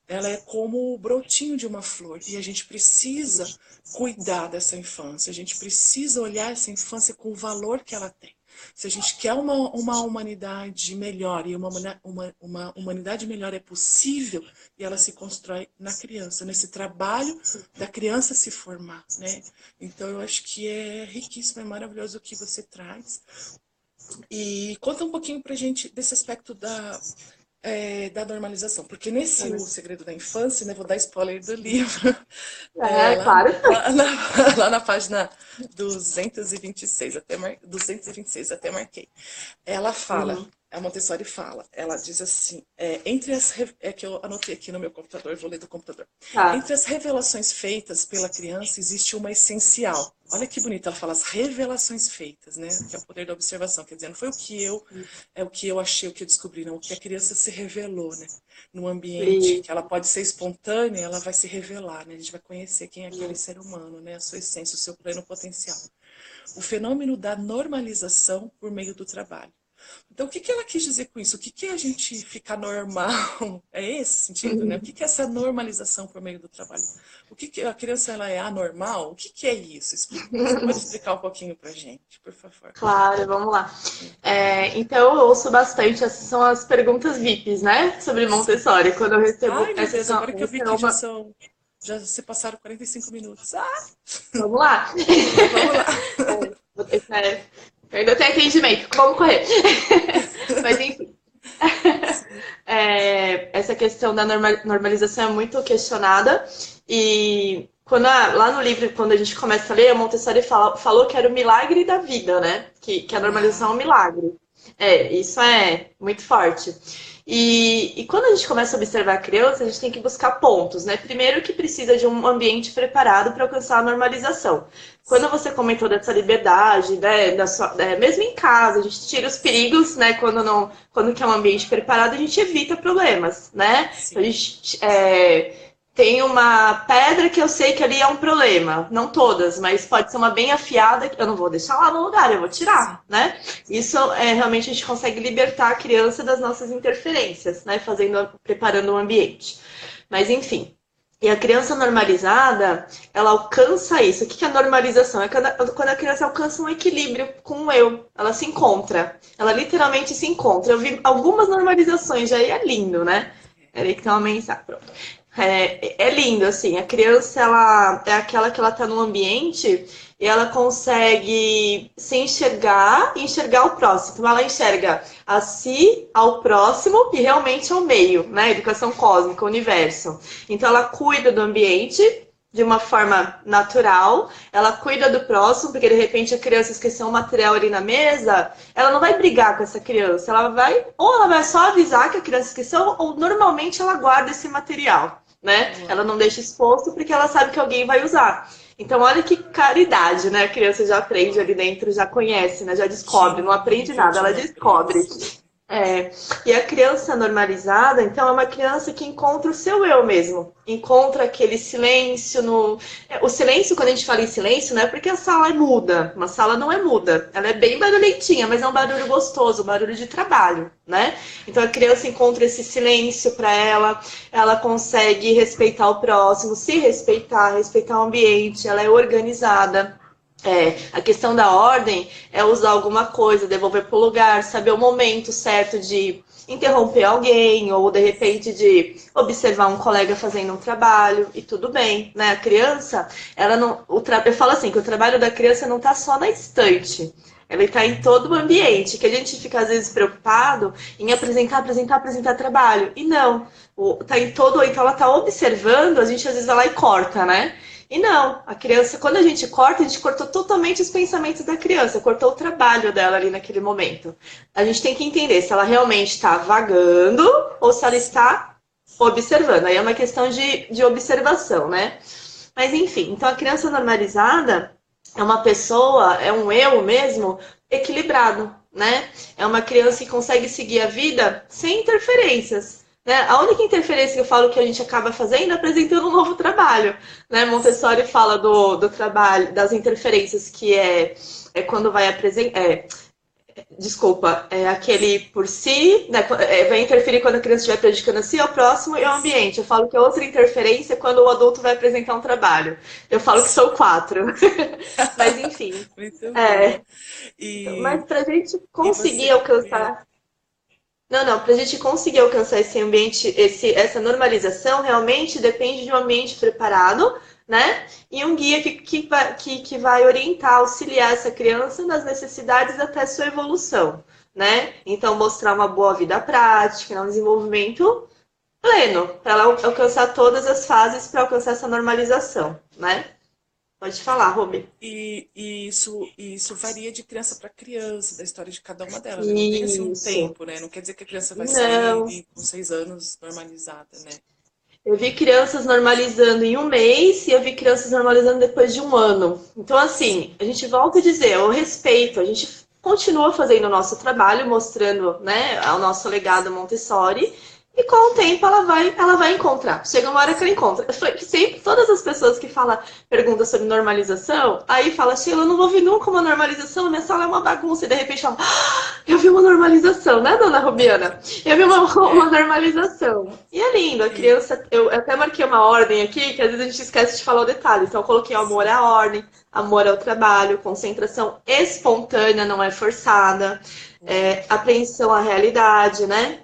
Ela é como o brotinho de uma flor e a gente precisa cuidar dessa infância, a gente precisa olhar essa infância com o valor que ela tem. Se a gente quer uma humanidade melhor, e uma humanidade melhor é possível, e ela se constrói na criança, nesse trabalho da criança se formar, né? Então eu acho que é riquíssimo, é maravilhoso o que você traz. E conta um pouquinho pra gente desse aspecto da normalização, porque nesse O Segredo da Infância, né, vou dar spoiler do livro, lá, Claro. lá na página 226, 226, até marquei. Ela fala, Uhum. a Montessori fala, ela diz assim, é que eu anotei aqui no meu computador, vou ler do computador. Tá. Entre as revelações feitas pela criança existe uma essencial. Olha que bonito, ela fala as revelações feitas, né? Que é o poder da observação, quer dizer, não foi o que eu achei, o que eu descobri, não, o que a criança se revelou, né? No ambiente, E, que ela pode ser espontânea, ela vai se revelar, né? A gente vai conhecer quem é aquele ser humano, né? A sua essência, o seu pleno potencial. O fenômeno da normalização por meio do trabalho. Então, o que ela quis dizer com isso? O que é a gente ficar normal? É esse sentido, né? O que é essa normalização por meio do trabalho? O que a criança ela é anormal? O que é isso? Você pode explicar um pouquinho pra gente, por favor? claro, vamos lá. Então, eu ouço bastante, essas são as perguntas VIPs, né? Sobre Sim. Montessori. Quando eu recebo, Ai, meu essas Deus, são, agora que eu vi essa é que uma. já se passaram 45 minutos. Ah, Vamos lá. mas vamos lá. Eu ainda tenho atendimento, vamos correr. Mas enfim, Sim. essa questão da normalização é muito questionada. E lá no livro, quando a gente começa a ler, a Montessori falou que era o milagre da vida, né? Que a normalização é um Uau. milagre. Isso é muito forte. E quando a gente começa a observar a criança, a gente tem que buscar pontos, né? Primeiro que precisa de um ambiente preparado para alcançar a normalização. Quando você comentou dessa liberdade, né, mesmo em casa, a gente tira os perigos, né? Quando que é um ambiente preparado, a gente evita problemas, né? Então, a Sim. gente tem uma pedra que eu sei que ali é um problema. Não todas, mas pode ser uma bem afiada que eu não vou deixar lá no lugar, eu vou Sim. tirar, né? Isso realmente a gente consegue libertar a criança das nossas interferências, né? Preparando o ambiente. Mas enfim. E a criança normalizada, ela alcança isso. O que é a normalização? É quando a criança alcança um equilíbrio com o eu. Ela se encontra. Ela literalmente se encontra. Eu vi algumas normalizações, já é lindo, né? Peraí que tem uma mensagem. Pronto. É lindo, assim. A criança, ela é aquela que ela tá num ambiente e ela consegue se enxergar e enxergar o próximo. Então, ela enxerga a si, ao próximo e realmente ao meio, né? Educação cósmica, universo. Então, ela cuida do ambiente de uma forma natural, ela cuida do próximo, porque de repente a criança esqueceu um material ali na mesa, ela não vai brigar com essa criança, ou ela vai só avisar que a criança esqueceu, ou normalmente ela guarda esse material, né? Ela Uau. não deixa exposto porque ela sabe que alguém vai usar. Então, olha que caridade, né? A criança já aprende ali dentro, já conhece, né? Já Que descobre, não aprende nível nada, de ela descobre. nobreza. E a criança normalizada, então, é uma criança que encontra o seu eu mesmo. Encontra aquele silêncio no. O silêncio, quando a gente fala em silêncio, não é porque a sala é muda. Uma sala não é muda. Ela é bem barulhentinha, mas é um barulho gostoso, um barulho de trabalho, né? Então a criança encontra esse silêncio para ela consegue respeitar o próximo, se respeitar, respeitar o ambiente, ela é organizada. A questão da ordem é usar alguma coisa, devolver para o lugar, saber o momento certo de interromper alguém ou de repente de observar um colega fazendo um trabalho e tudo bem, né? A criança, ela não, eu falo assim que o trabalho da criança não está só na estante. Ela está em todo o ambiente, que a gente fica às vezes preocupado em apresentar trabalho. E não, tá em todo, então ela está observando, a gente às vezes vai lá e corta, né? E não, a criança, quando a gente corta, a gente cortou totalmente os pensamentos da criança, cortou o trabalho dela ali naquele momento. A gente tem que entender se ela realmente está vagando ou se ela está observando. Aí é uma questão de observação, né? Mas enfim, então a criança normalizada é uma pessoa, é um eu mesmo equilibrado, né? É uma criança que consegue seguir a vida sem interferências. Né? A única interferência que eu falo que a gente acaba fazendo é apresentando um novo trabalho. Né? Montessori fala do trabalho, das interferências, que é quando vai apresentar. Desculpa, é aquele por si, né, vai interferir quando a criança estiver prejudicando a si, ao próximo e ao ambiente. Eu falo que outra interferência é quando o adulto vai apresentar um trabalho. Eu falo que são 4. Mas enfim. Muito bom. É, E, mas para a gente e conseguir você. alcançar. Não, para a gente conseguir alcançar esse ambiente, essa normalização, realmente depende de um ambiente preparado, né? E um guia que vai orientar, auxiliar essa criança nas necessidades até sua evolução, né? Então, mostrar uma boa vida prática, um desenvolvimento pleno, para ela alcançar todas as fases para alcançar essa normalização, né? Pode falar, Robi. E isso varia de criança para criança, da história de cada uma delas, né? Não tem assim um Isso. tempo, né? Não quer dizer que a criança vai sair Não. com 6 anos normalizada, né? Eu vi crianças normalizando em um mês e eu vi crianças normalizando depois de um ano. Então, assim, a gente volta a dizer, eu respeito, a gente continua fazendo o nosso trabalho, mostrando, né, o nosso legado Montessori, e com o tempo ela vai encontrar. Chega uma hora que ela encontra. Sempre, todas as pessoas que perguntam sobre normalização, aí fala, Sheila, eu não vou ver nunca uma normalização, minha sala é uma bagunça, e de repente fala, eu vi uma normalização, né, dona Rubiana? Eu vi uma É, normalização. E é lindo, a e, criança. Eu até marquei uma ordem aqui, que às vezes a gente esquece de falar o detalhe. Então, eu coloquei amor à ordem, amor ao trabalho, concentração espontânea, não é forçada, apreensão à realidade, né?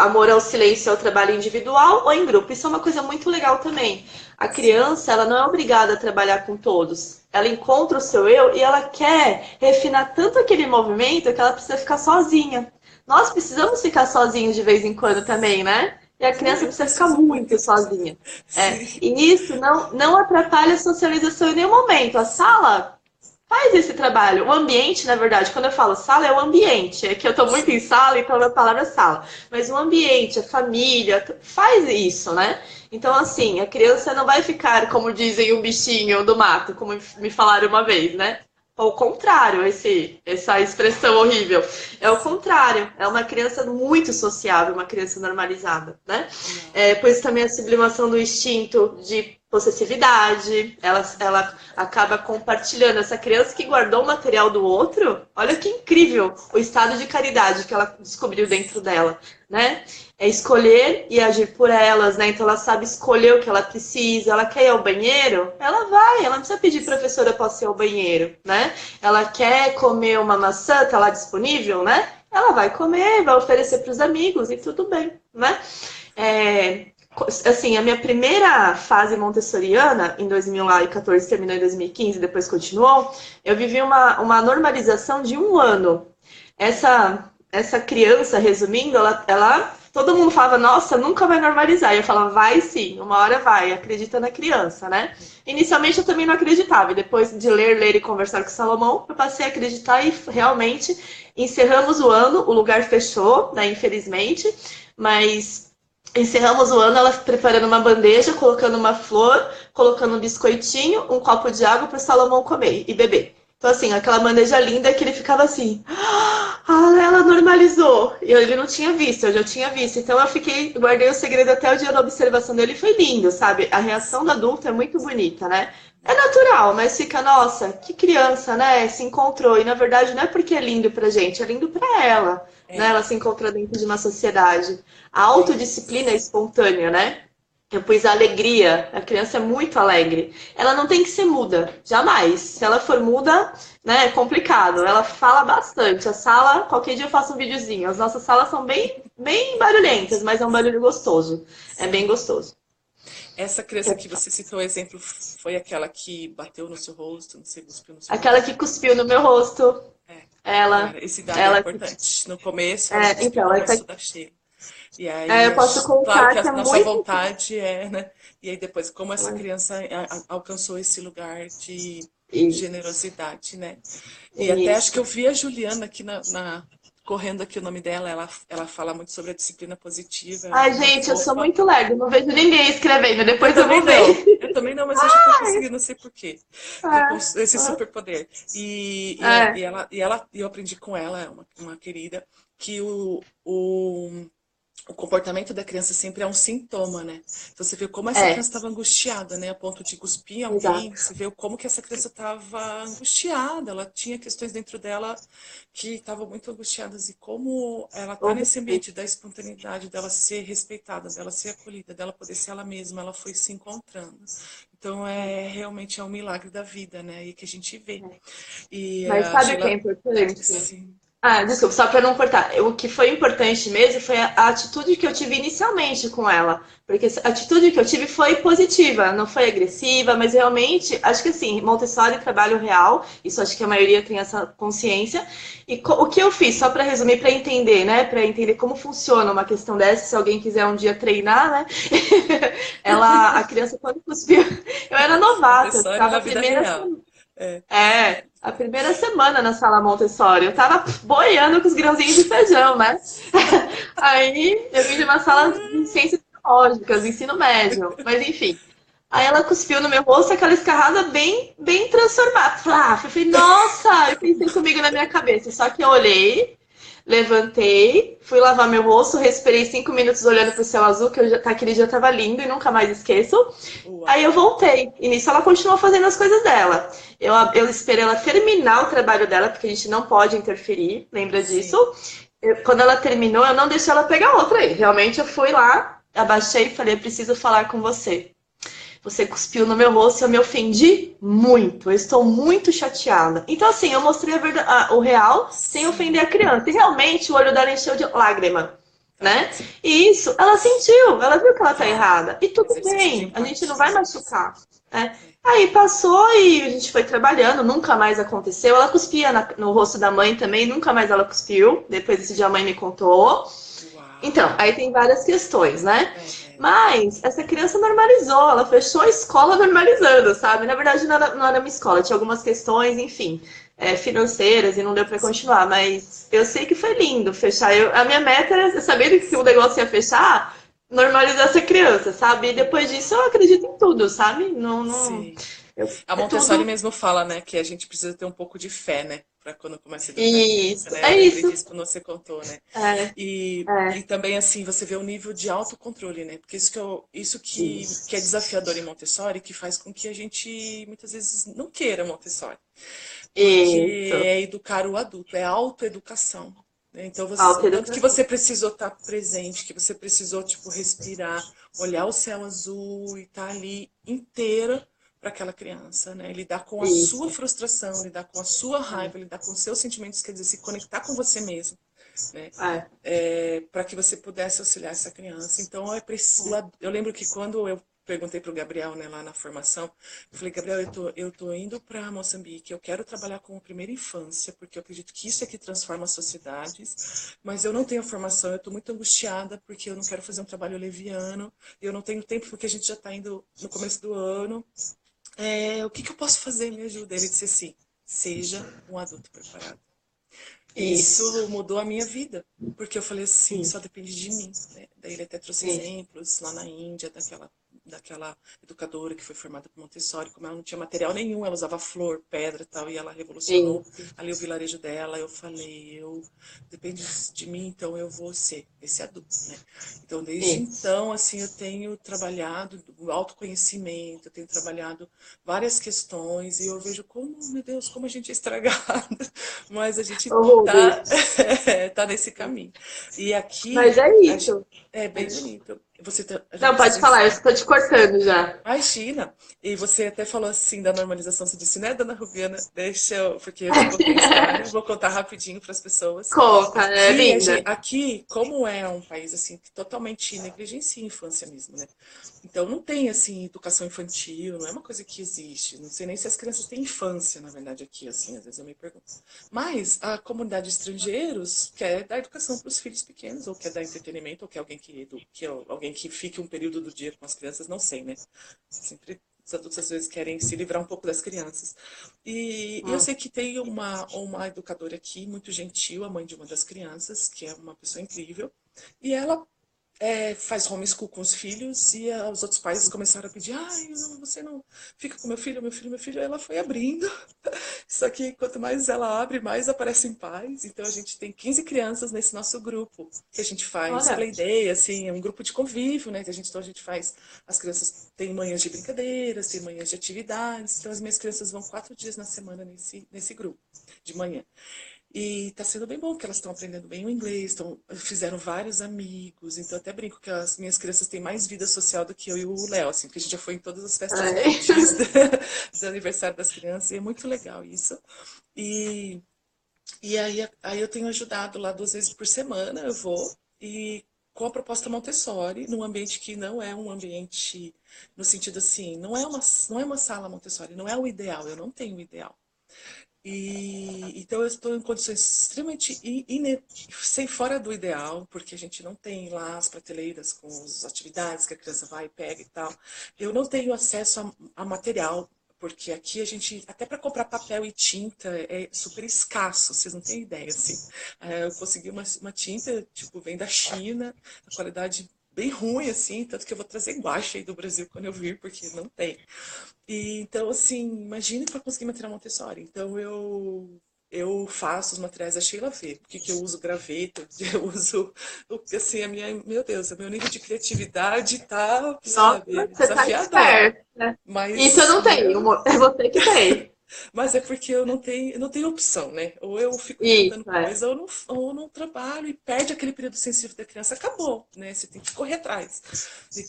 Amor ao silêncio, ao trabalho individual ou em grupo. Isso é uma coisa muito legal também. A sim, criança, ela não é obrigada a trabalhar com todos. Ela encontra o seu eu e ela quer refinar tanto aquele movimento que ela precisa ficar sozinha. Nós precisamos ficar sozinhos de vez em quando também, né? E a criança eu precisa ficar preciso muito muito disso. sozinha. Sim, E isso não atrapalha a socialização em nenhum momento. A sala faz esse trabalho. O ambiente, na verdade, quando eu falo sala, é o ambiente. É que eu estou muito em sim, sala, então a minha palavra é sala. Mas o ambiente, a família, faz isso, né? Então, assim, a criança não vai ficar, como dizem, um bichinho do mato, como me falaram uma vez, né? Ao contrário, essa expressão horrível. É o sim. contrário. É uma criança muito sociável, uma criança normalizada, né? Não, Depois também a sublimação do instinto de possessividade. Ela acaba compartilhando. Essa criança que guardou o material do outro, olha que incrível o estado de caridade que ela descobriu dentro dela, né? É escolher e agir por elas, né? Então ela sabe escolher o que ela precisa. Ela quer ir ao banheiro, ela vai. Ela não precisa pedir professora para ir ao banheiro, né? Ela quer comer uma maçã, tá lá disponível, né? Ela vai comer, vai oferecer para os amigos e tudo bem, né? É, assim, a minha primeira fase montessoriana, em 2014, terminou em 2015, depois continuou, eu vivi uma normalização de um ano. Essa criança, resumindo, todo mundo falava, nossa, nunca vai normalizar. E eu falava, vai sim, uma hora vai, acredita na criança, né? Inicialmente eu também não acreditava, e depois de ler e conversar com o Salomão, eu passei a acreditar e realmente encerramos o ano, o lugar fechou, né, infelizmente, mas encerramos o ano ela preparando uma bandeja, colocando uma flor, colocando um biscoitinho, um copo de água para o Salomão comer e beber. Então, assim, aquela bandeja linda que ele ficava assim, ah, ela normalizou. E ele não tinha visto, eu já tinha visto. Então eu guardei o segredo até o dia da observação dele, foi lindo, sabe? A reação do sim. adulto é muito bonita, né? É natural, mas fica, nossa, que criança, né? Se encontrou. E na verdade não é porque é lindo pra gente, é lindo pra ela, né? É, Ela se encontra dentro de uma sociedade. A é autodisciplina é isso. espontânea, né? Eu pus a alegria, a criança é muito alegre. Ela não tem que ser muda, jamais. Se ela for muda, né, é complicado. Ela fala bastante. A sala, qualquer dia eu faço um videozinho. As nossas salas são bem barulhentas, mas é um barulho gostoso. É bem Sim. gostoso. Essa criança que você citou, o exemplo, foi aquela que bateu no seu rosto, não sei, cuspiu no seu Aquela rosto. que cuspiu no meu rosto, É. ela, Esse dado é ela, importante. No começo, ela cuspiu então, no rosto da Sheila. E eu aí, posso claro que contar a que é nossa muito. vontade é, né? E aí depois, como essa criança alcançou esse lugar de Isso, generosidade, né? E até acho que eu isso. vi a Juliana aqui correndo aqui o nome dela, ela fala muito sobre a disciplina positiva, ela é Ai, uma gente, eu sou fofa. muito lerda, não vejo ninguém escrevendo, depois eu vou Eu ver. também não, mas eu já tô conseguindo, não sei por quê. Tô com É, esse superpoder. é, E eu aprendi com ela, é uma querida, que o comportamento da criança sempre é um sintoma, né? Então você vê como essa é, criança estava angustiada, né? A ponto de cuspir em alguém. exato. Você vê como que essa criança estava angustiada. Ela tinha questões dentro dela que estavam muito angustiadas. E como ela tá nesse Ouvi. ambiente da espontaneidade, dela ser respeitada, dela ser acolhida, dela poder ser ela mesma, ela foi se encontrando. Então realmente é um milagre da vida, né? E que a gente vê. E Mas a sabe o que é Sheila, importante? sim, Ah, desculpa, só para não cortar. O que foi importante mesmo foi a atitude que eu tive inicialmente com ela. Porque a atitude que eu tive foi positiva, não foi agressiva, mas realmente, acho que assim, Montessori trabalho real, isso acho que a maioria tem essa consciência. E o que eu fiz, só para resumir, para entender, né? Para entender como funciona uma questão dessa, se alguém quiser um dia treinar, né? A criança, quando cuspiu, eu era novata, eu Montessori ficava na a vida primeira real. semana. É. É, a primeira semana na sala Montessori, eu tava boiando com os grãozinhos de feijão, né? Aí eu vim de uma sala de ciências biológicas, ensino médio, mas enfim. Aí ela cuspiu no meu rosto, aquela escarrada bem, bem transformada. Flá, eu falei, nossa, eu pensei comigo na minha cabeça. Só que eu olhei, levantei, fui lavar meu rosto, respirei 5 minutos olhando pro céu azul, que aquele dia tava lindo e nunca mais esqueço. Aí eu Uau. voltei. E nisso ela continuou fazendo as coisas dela. Eu esperei ela terminar o trabalho dela, porque a gente não pode interferir, lembra disso? Sim. Quando ela terminou, eu não deixei ela pegar outra aí. Realmente eu fui lá, abaixei e falei: eu preciso falar com você. Você cuspiu no meu rosto e eu me ofendi muito. Eu estou muito chateada. Então, assim, eu mostrei o real sem ofender Sim. a criança. E realmente o olho dela encheu de lágrima, Tá. né? E isso, ela sentiu, ela viu que ela tá Claro. errada. E tudo Exercício de bem, a gente não vai empatia. machucar. Né? É. Aí passou e a gente foi trabalhando, nunca mais aconteceu. Ela cuspia no rosto da mãe também, nunca mais ela cuspiu. Depois desse dia a mãe me contou. Então, Uau. aí tem várias questões, né? É. Mas essa criança normalizou, ela fechou a escola normalizando, sabe? Na verdade, não era uma escola, tinha algumas questões, enfim, financeiras e não deu para Sim. continuar. Mas eu sei que foi lindo fechar. A minha meta era, sabendo que o Sim. negócio ia fechar, normalizar essa criança, sabe? E depois disso eu Uau. acredito em tudo, sabe? Não, não, Sim. A é Montessori tudo. mesmo fala, né, que a gente precisa ter um pouco de fé, né, para quando começa a educar a criança, Isso, né? Eu é lembrei isso. disso quando você contou, né? É, E é, também, assim, você vê o nível de autocontrole, né? Porque isso que é isso. desafiador em Montessori, que faz com que a gente, muitas vezes, não queira Montessori. Porque Isso. é educar o adulto, é autoeducação. Né? Então, o tanto que Autoeducação. você precisou estar presente, que você precisou, tipo, respirar, olhar o céu azul e estar ali inteira para aquela criança, né? Lidar com a sua Isso. frustração, lidar com a sua raiva, lidar com os seus sentimentos, quer dizer, se conectar com você mesmo, né? É. Para que você pudesse auxiliar essa criança. Então, eu lembro que quando eu perguntei para o Gabriel, né, lá na formação, eu falei, Gabriel, eu tô indo para Moçambique, eu quero trabalhar com a primeira infância, porque eu acredito que isso é que transforma as sociedades, mas eu não tenho formação, eu estou muito angustiada, porque eu não quero fazer um trabalho leviano, eu não tenho tempo, porque a gente já está indo no começo do ano. O que eu posso fazer? Me ajuda. Ele disse assim, seja um adulto preparado. E isso Isso. mudou a minha vida, porque eu falei assim, só Isso. depende de mim, né? Daí ele até trouxe Isso. exemplos lá na Índia, daquela educadora que foi formada por Montessori, como ela não tinha material nenhum, ela usava flor, pedra e tal, e ela revolucionou Isso. ali o vilarejo dela. Eu falei, depende de mim, então eu vou ser esse adulto, né? Então, desde Isso. então, assim, eu tenho trabalhado o autoconhecimento, eu tenho trabalhado várias questões, e eu vejo como, meu Deus, como a gente é estragado, mas a gente Ô, tá, Rubens. tá nesse caminho. E Mas aqui é isso. é bem bonito. Já Não, pode precisa falar, eu estou te cortando já. Imagina! E você até falou assim da normalização, você disse, né, dona Rubiana? Porque eu te contei a história, vou contar rapidinho para as pessoas. Conta, é Aqui, linda. aqui, como é um país assim que totalmente negligencia a infância mesmo, né? Então não tem assim educação infantil, não é uma coisa que existe. Não sei nem se as crianças têm infância, na verdade, aqui, assim, às vezes eu me pergunto. Mas a comunidade de estrangeiros quer dar educação para os filhos pequenos, ou quer dar entretenimento, ou quer alguém que alguém que fique um período do dia com as crianças, não sei, né? Sempre Os adultos às vezes querem se livrar um pouco das crianças. E eu sei que tem uma educadora aqui, muito gentil, a mãe de uma das crianças, que é uma pessoa incrível, e ela faz homeschool com os filhos e os outros pais começaram a pedir, ai, você não fica com meu filho, meu filho, meu filho. Ela foi abrindo, só que quanto mais ela abre, mais aparecem pais. Então a gente tem 15 crianças nesse nosso grupo, que a gente faz Olha, playday, assim, é um grupo de convívio, né? Então a gente faz, as crianças têm manhãs de brincadeiras, têm manhãs de atividades, então as minhas crianças vão 4 dias na semana nesse grupo, de manhã. E tá sendo bem bom, porque elas estão aprendendo bem o inglês, fizeram vários amigos. Então, eu até brinco que as minhas crianças têm mais vida social do que eu e o Léo, assim, porque a gente já foi em todas as festas ai, infantis do aniversário das crianças, e é muito legal isso. E, e aí eu tenho ajudado lá 2 vezes por semana, eu vou, e com a proposta Montessori, num ambiente que não é um ambiente, no sentido assim, não é uma sala Montessori, não é o ideal, eu não tenho o ideal. Então eu estou em condições extremamente sem fora do ideal, porque a gente não tem lá as prateleiras com as atividades que a criança vai e pega e tal. Eu não tenho acesso a material, porque aqui a gente, até para comprar papel e tinta, é super escasso, vocês não têm ideia, assim. Eu consegui uma tinta, tipo, vem da China, a qualidade bem ruim, assim, tanto que eu vou trazer guache aí do Brasil quando eu vir, porque não tem. Então, assim, imagine para conseguir material Montessori. Então, eu faço os materiais da Sheila V. O que que eu uso? Graveto, eu uso, assim, meu Deus, o meu nível de criatividade tá, nossa, sabe, você tá desafiador. esperto, né? Isso eu Mas, não tenho, é você que tem. mas é porque eu não tenho opção, né? Ou eu fico inventando Isso, é. coisa, ou não trabalho e perde aquele período sensível da criança, acabou, né? Você tem que correr atrás.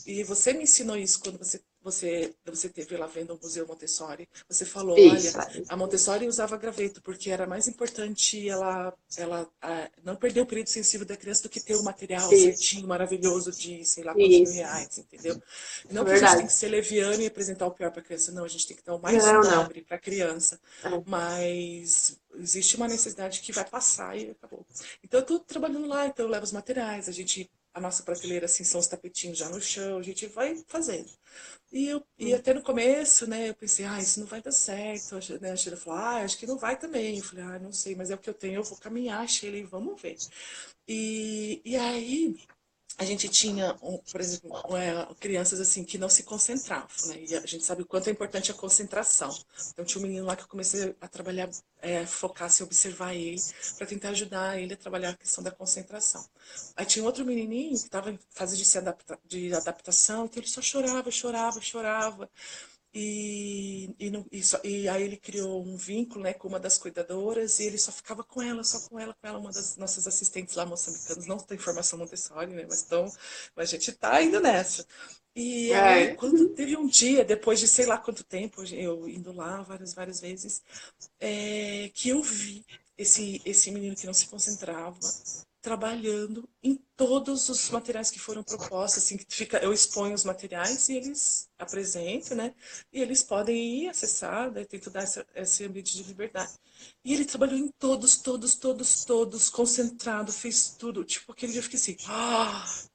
E você me ensinou isso quando você teve lá vendo o Museu Montessori. Você falou, olha, Isso, é. a Montessori usava graveto porque era mais importante ela não perder o período sensível da criança do que ter o material Isso, certinho, maravilhoso de sei lá quantos mil isso. reais, entendeu? É Não que a gente tem verdade. que ser leviano e apresentar o pior para a criança, não, a gente tem que dar o mais Não, não. nobre para a criança, É. mas existe uma necessidade que vai passar e acabou. Então eu estou trabalhando lá, então eu levo os materiais, a nossa prateleira assim são os tapetinhos já no chão, a gente vai fazendo. E até no começo, né, eu pensei, isso não vai dar certo. Né, a Sheila falou, acho que não vai também. Eu falei, não sei, mas é o que eu tenho, eu vou caminhar, Sheila, e vamos ver. E aí a gente tinha, por exemplo, crianças assim que não se concentravam, né? E a gente sabe o quanto é importante a concentração. Então tinha um menino lá que eu comecei a trabalhar, focar, se observar ele, para tentar ajudar ele a trabalhar a questão da concentração. Aí tinha outro menininho que estava em fase de adaptação, então ele só chorava, chorava, chorava. E aí ele criou um vínculo, né, com uma das cuidadoras e ele só ficava com ela, só com ela, com ela, uma das nossas assistentes lá moçambicanas, não tem formação Montessori, né, mas a gente tá indo nessa. E aí, É. quando teve um dia, depois de sei lá quanto tempo, eu indo lá várias, várias vezes, que eu vi esse menino que não se concentrava trabalhando em todos os materiais que foram propostos, assim, que eu exponho os materiais e eles apresentam, né? E eles podem ir acessar, né? Tento dar esse ambiente de liberdade. E ele trabalhou em todos, todos, todos, todos, concentrado, fez tudo. Tipo, aquele dia eu fiquei assim,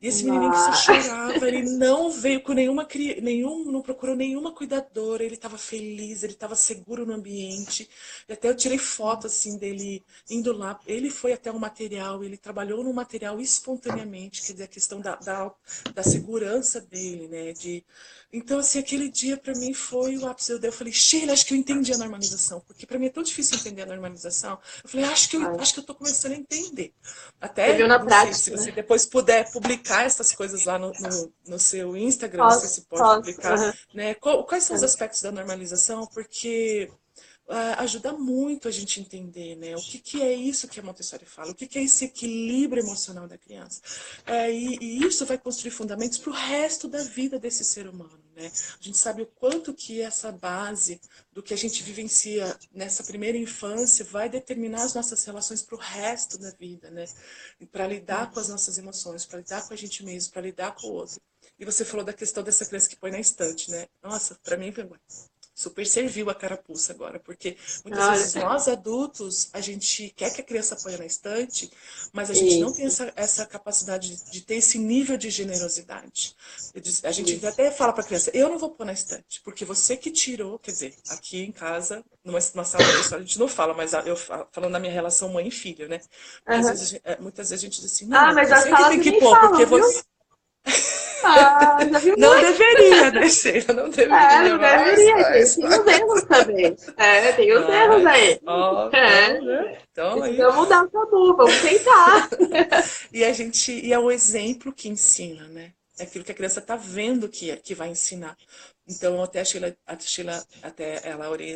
E esse menininho que só Ah, chorava, ele não veio com não procurou nenhuma cuidadora, ele estava feliz, ele estava seguro no ambiente. E até eu tirei foto, assim, dele indo lá. Ele foi até o material, ele trabalhou no material espontaneamente, quer dizer, a questão da segurança dele, né? Então, assim, aquele dia para mim foi o ápice. Eu falei, Sheila, acho que eu entendi a normalização, porque para mim é tão difícil entender a normalização. Eu falei, ai. acho que eu tô começando a entender. Você Até, viu na não sei, se prática, você né? depois puder publicar essas coisas lá no seu Instagram, não sei Posso, se pode posso. publicar, Aham. né? Quais são os aspectos da normalização? Porque ajuda muito a gente entender, né? O que é isso que a Montessori fala, o que é esse equilíbrio emocional da criança. E isso vai construir fundamentos para o resto da vida desse ser humano, né? A gente sabe o quanto que essa base do que a gente vivencia nessa primeira infância vai determinar as nossas relações para o resto da vida, né? Para lidar com as nossas emoções, para lidar com a gente mesmo, para lidar com o outro. E você falou da questão dessa criança que põe na estante, né? Nossa, para mim foi super serviu a carapuça agora, porque muitas Olha, vezes nós adultos, a gente quer que a criança ponha na estante, mas a gente não tem isso, essa capacidade de ter esse nível de generosidade. A gente isso. até fala para a criança, eu não vou pôr na estante, porque você que tirou, quer dizer, aqui em casa, numa sala isso a gente não fala, mas eu falando da minha relação mãe e filho, né? Porque às Aham. vezes, muitas vezes a gente diz assim, Ah, não, mas a você que sala tem que também pôr, porque fala, viu? você Ah, já viu não muito? deveria, né, Sheila? Não É, deveria, não deveria, gente. Tem os mas, erros também. É, tem os erros mas, aí. ó, É, então, né? Então aí. precisa mudar o tabu, vamos tentar. E é o exemplo que ensina, né? É aquilo que a criança está vendo que vai ensinar. Então, até a Sheila até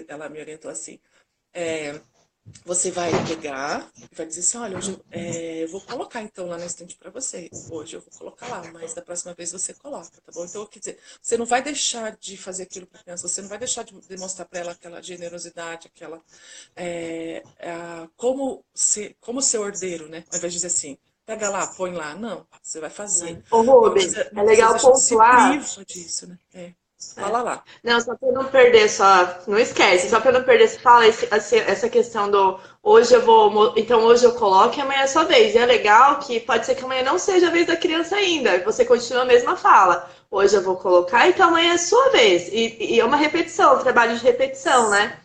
ela me orientou assim. é, Você vai pegar e vai dizer assim, olha, hoje eu vou colocar então lá na estante para você. Hoje eu vou colocar lá, mas da próxima vez você coloca, tá bom? Então, quer dizer, você não vai deixar de fazer aquilo para a criança, você não vai deixar de demonstrar para ela aquela generosidade, aquela como ser ordeiro, né? Ao invés de dizer assim, pega lá, põe lá. Não, você vai fazer. Ô, Muitas, Rubens, é muitas vezes a legal gente se pontuar. priva disso, né? Fala lá. Não, só para não perder, só não esquece, só para não perder, você fala essa questão do hoje eu vou, então hoje eu coloco e amanhã é sua vez. E é legal que pode ser que amanhã não seja a vez da criança ainda, você continua a mesma fala. Hoje eu vou colocar, então amanhã é sua vez. E é uma repetição, um trabalho de repetição, né?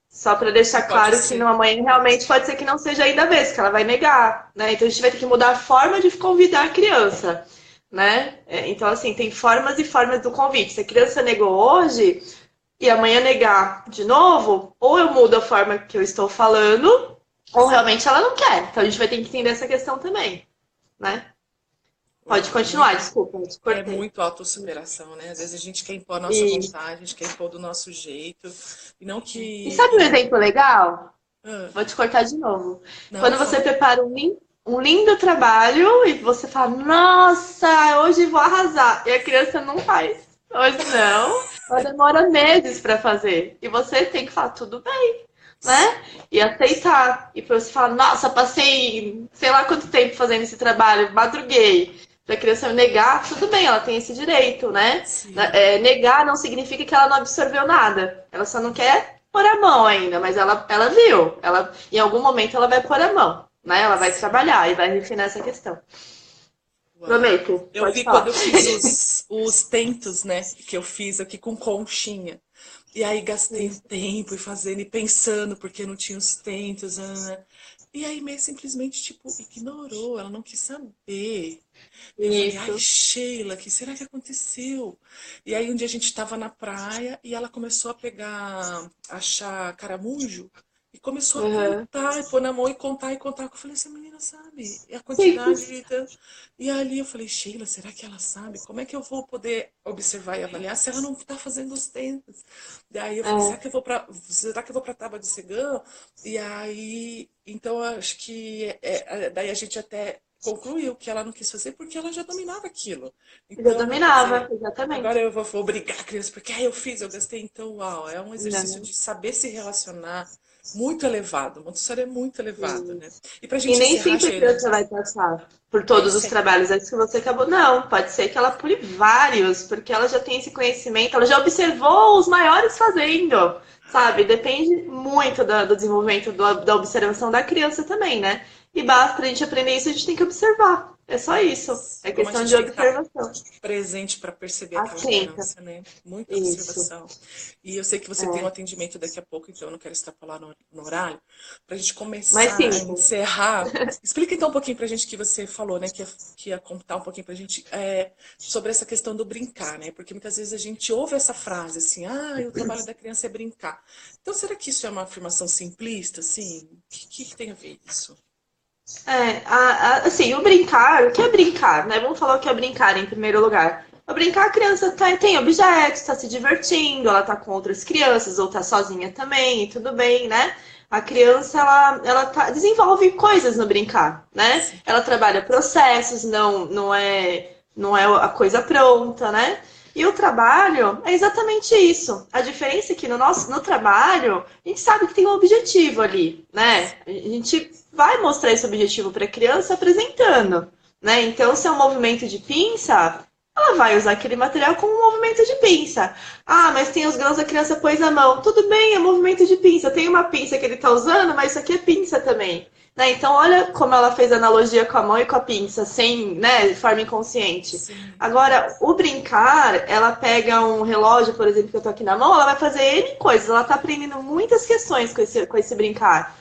Só para deixar E pode claro que no ser. amanhã realmente pode ser que não seja ainda a vez, que ela vai negar, né? Então a gente vai ter que mudar a forma de convidar a criança, né? Então, assim, tem formas e formas do convite. Se a criança negou hoje e amanhã negar de novo, ou eu mudo a forma que eu estou falando, ou realmente ela não quer. Então a gente vai ter que entender essa questão também, né? Pode Uau, continuar, desculpa, eu te é cortei. muito autossuperação, né? Às vezes a gente quer impor a nossa E, vontade, a gente quer impor do nosso jeito, e não e sabe um exemplo legal? Ah, Vou te cortar de novo. não, Quando você fala. prepara um lindo trabalho e você fala, nossa, hoje vou arrasar. E a criança não faz. Hoje não. Ela demora meses para fazer. E você tem que falar, tudo bem, né? E aceitar. E para você falar, nossa, passei sei lá quanto tempo fazendo esse trabalho, madruguei. Para a criança negar, tudo bem, ela tem esse direito, né? Sim. Negar não significa que ela não absorveu nada. Ela só não quer pôr a mão ainda, mas ela viu. Em algum momento ela vai pôr a mão, né? Ela vai trabalhar e vai refinar essa questão. Uau. Prometo, Eu pode vi quando falar. eu fiz os tentos, né? Que eu fiz aqui com conchinha. E aí gastei um tempo e fazendo e pensando porque não tinha os tentos. E aí meio simplesmente, tipo, ignorou, ela não quis saber. E eu falei, ai, Isso. Sheila, que será que aconteceu? E aí um dia a gente estava na praia e ela começou a achar caramujo e começou a Uhum. contar, e pôr na mão e contar e contar. Eu falei, essa menina sabe? E a quantidade. Simples. E ali eu falei, Sheila, será que ela sabe? Como é que eu vou poder observar e avaliar se ela não está fazendo os tentos? E aí eu falei, É, será que eu vou para Tábua de Cegã? E aí, então eu acho que daí a gente até concluiu que ela não quis fazer porque ela já dominava aquilo. já Então, quer dominava, dizer, exatamente. agora eu vou obrigar a criança, porque eu fiz, eu gastei. Então, uau, é um exercício Não. de saber se relacionar muito elevado. Montessori é muito elevado, né? E pra E gente nem encerrar, sempre a Sheila, criança vai passar por nem todos os sempre. trabalhos. É isso que você acabou. Não, pode ser que ela pule vários, porque ela já tem esse conhecimento, ela já observou os maiores fazendo, sabe? Depende muito do desenvolvimento, da observação da criança também, né? E basta a gente aprender isso, a gente tem que observar. É só isso. É Como a questão gente de tem que estar observação. presente para perceber aquela Atenta. criança, né? Muita Isso. observação. E eu sei que você tem um É. atendimento daqui a pouco, então eu não quero extrapolar no horário. Para a gente Mais começar a 5. encerrar, explica então um pouquinho para a gente que você falou, né? Que ia contar um pouquinho para a gente sobre essa questão do brincar, né? Porque muitas vezes a gente ouve essa frase assim, o trabalho da criança é brincar. Então será que isso é uma afirmação simplista, assim? O que tem a ver isso? Assim, o que é brincar, né? Vamos falar o que é brincar em primeiro lugar. O brincar, a criança tem objetos, está se divertindo, ela está com outras crianças, ou está sozinha também, e tudo bem, né? A criança, desenvolve coisas no brincar, né? Sim. Ela trabalha processos, não é a coisa pronta, né? E o trabalho é exatamente isso. A diferença é que no trabalho, a gente sabe que tem um objetivo ali, né? A gente vai mostrar esse objetivo para a criança apresentando, né? Então, se é um movimento de pinça, ela vai usar aquele material como um movimento de pinça. Ah, mas tem os grãos, a criança pôs a mão. Tudo bem, é movimento de pinça. Tem uma pinça que ele está usando, mas isso aqui é pinça também. Né? Então, olha como ela fez a analogia com a mão e com a pinça, sem, né, de forma inconsciente. Sim. Agora, o brincar, ela pega um relógio, por exemplo, que eu tô aqui na mão, ela vai fazer N coisas. Ela está aprendendo muitas questões com esse brincar.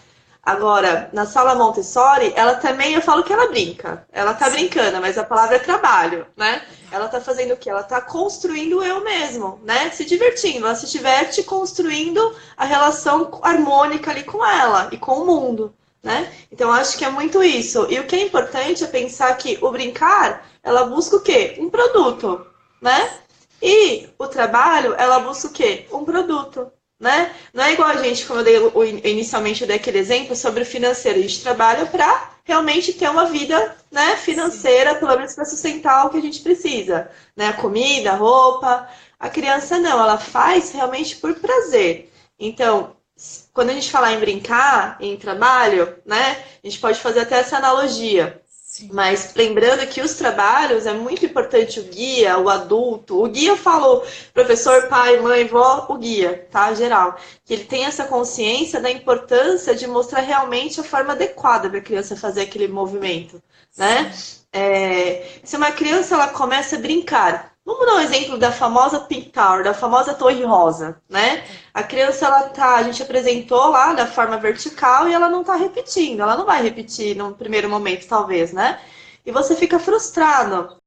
Agora, na sala Montessori, ela também, eu falo que ela brinca. Ela tá Sim. brincando, mas a palavra é trabalho, né? Ela tá fazendo o quê? Ela tá construindo o eu mesmo, né? Se divertindo. Ela se diverte construindo a relação harmônica ali com ela e com o mundo, né? Então, eu acho que é muito isso. E o que é importante é pensar que o brincar, ela busca o quê? Um produto, né? E o trabalho, ela busca o quê? Um produto, né? Não é igual a gente, como eu dei inicialmente eu dei aquele exemplo sobre o financeiro. A gente trabalha para realmente ter uma vida, né, Sim. financeira, pelo menos para sustentar o que a gente precisa, né? Comida, roupa. A criança não, ela faz realmente por prazer. Então, quando a gente falar em brincar, em trabalho, né, a gente pode fazer até essa analogia. Sim. Mas lembrando que os trabalhos é muito importante o guia, o adulto. O guia eu falo professor, pai, mãe, vó, o guia, tá? Geral. Que ele tem essa consciência da importância de mostrar realmente a forma adequada para a criança fazer aquele movimento, né? Sim. Se uma criança ela começa a brincar, vamos dar um exemplo da famosa Pink Tower, da famosa Torre Rosa, né? A criança ela tá, a gente apresentou lá da forma vertical e ela não tá repetindo, ela não vai repetir no primeiro momento, talvez, né? E você fica frustrado.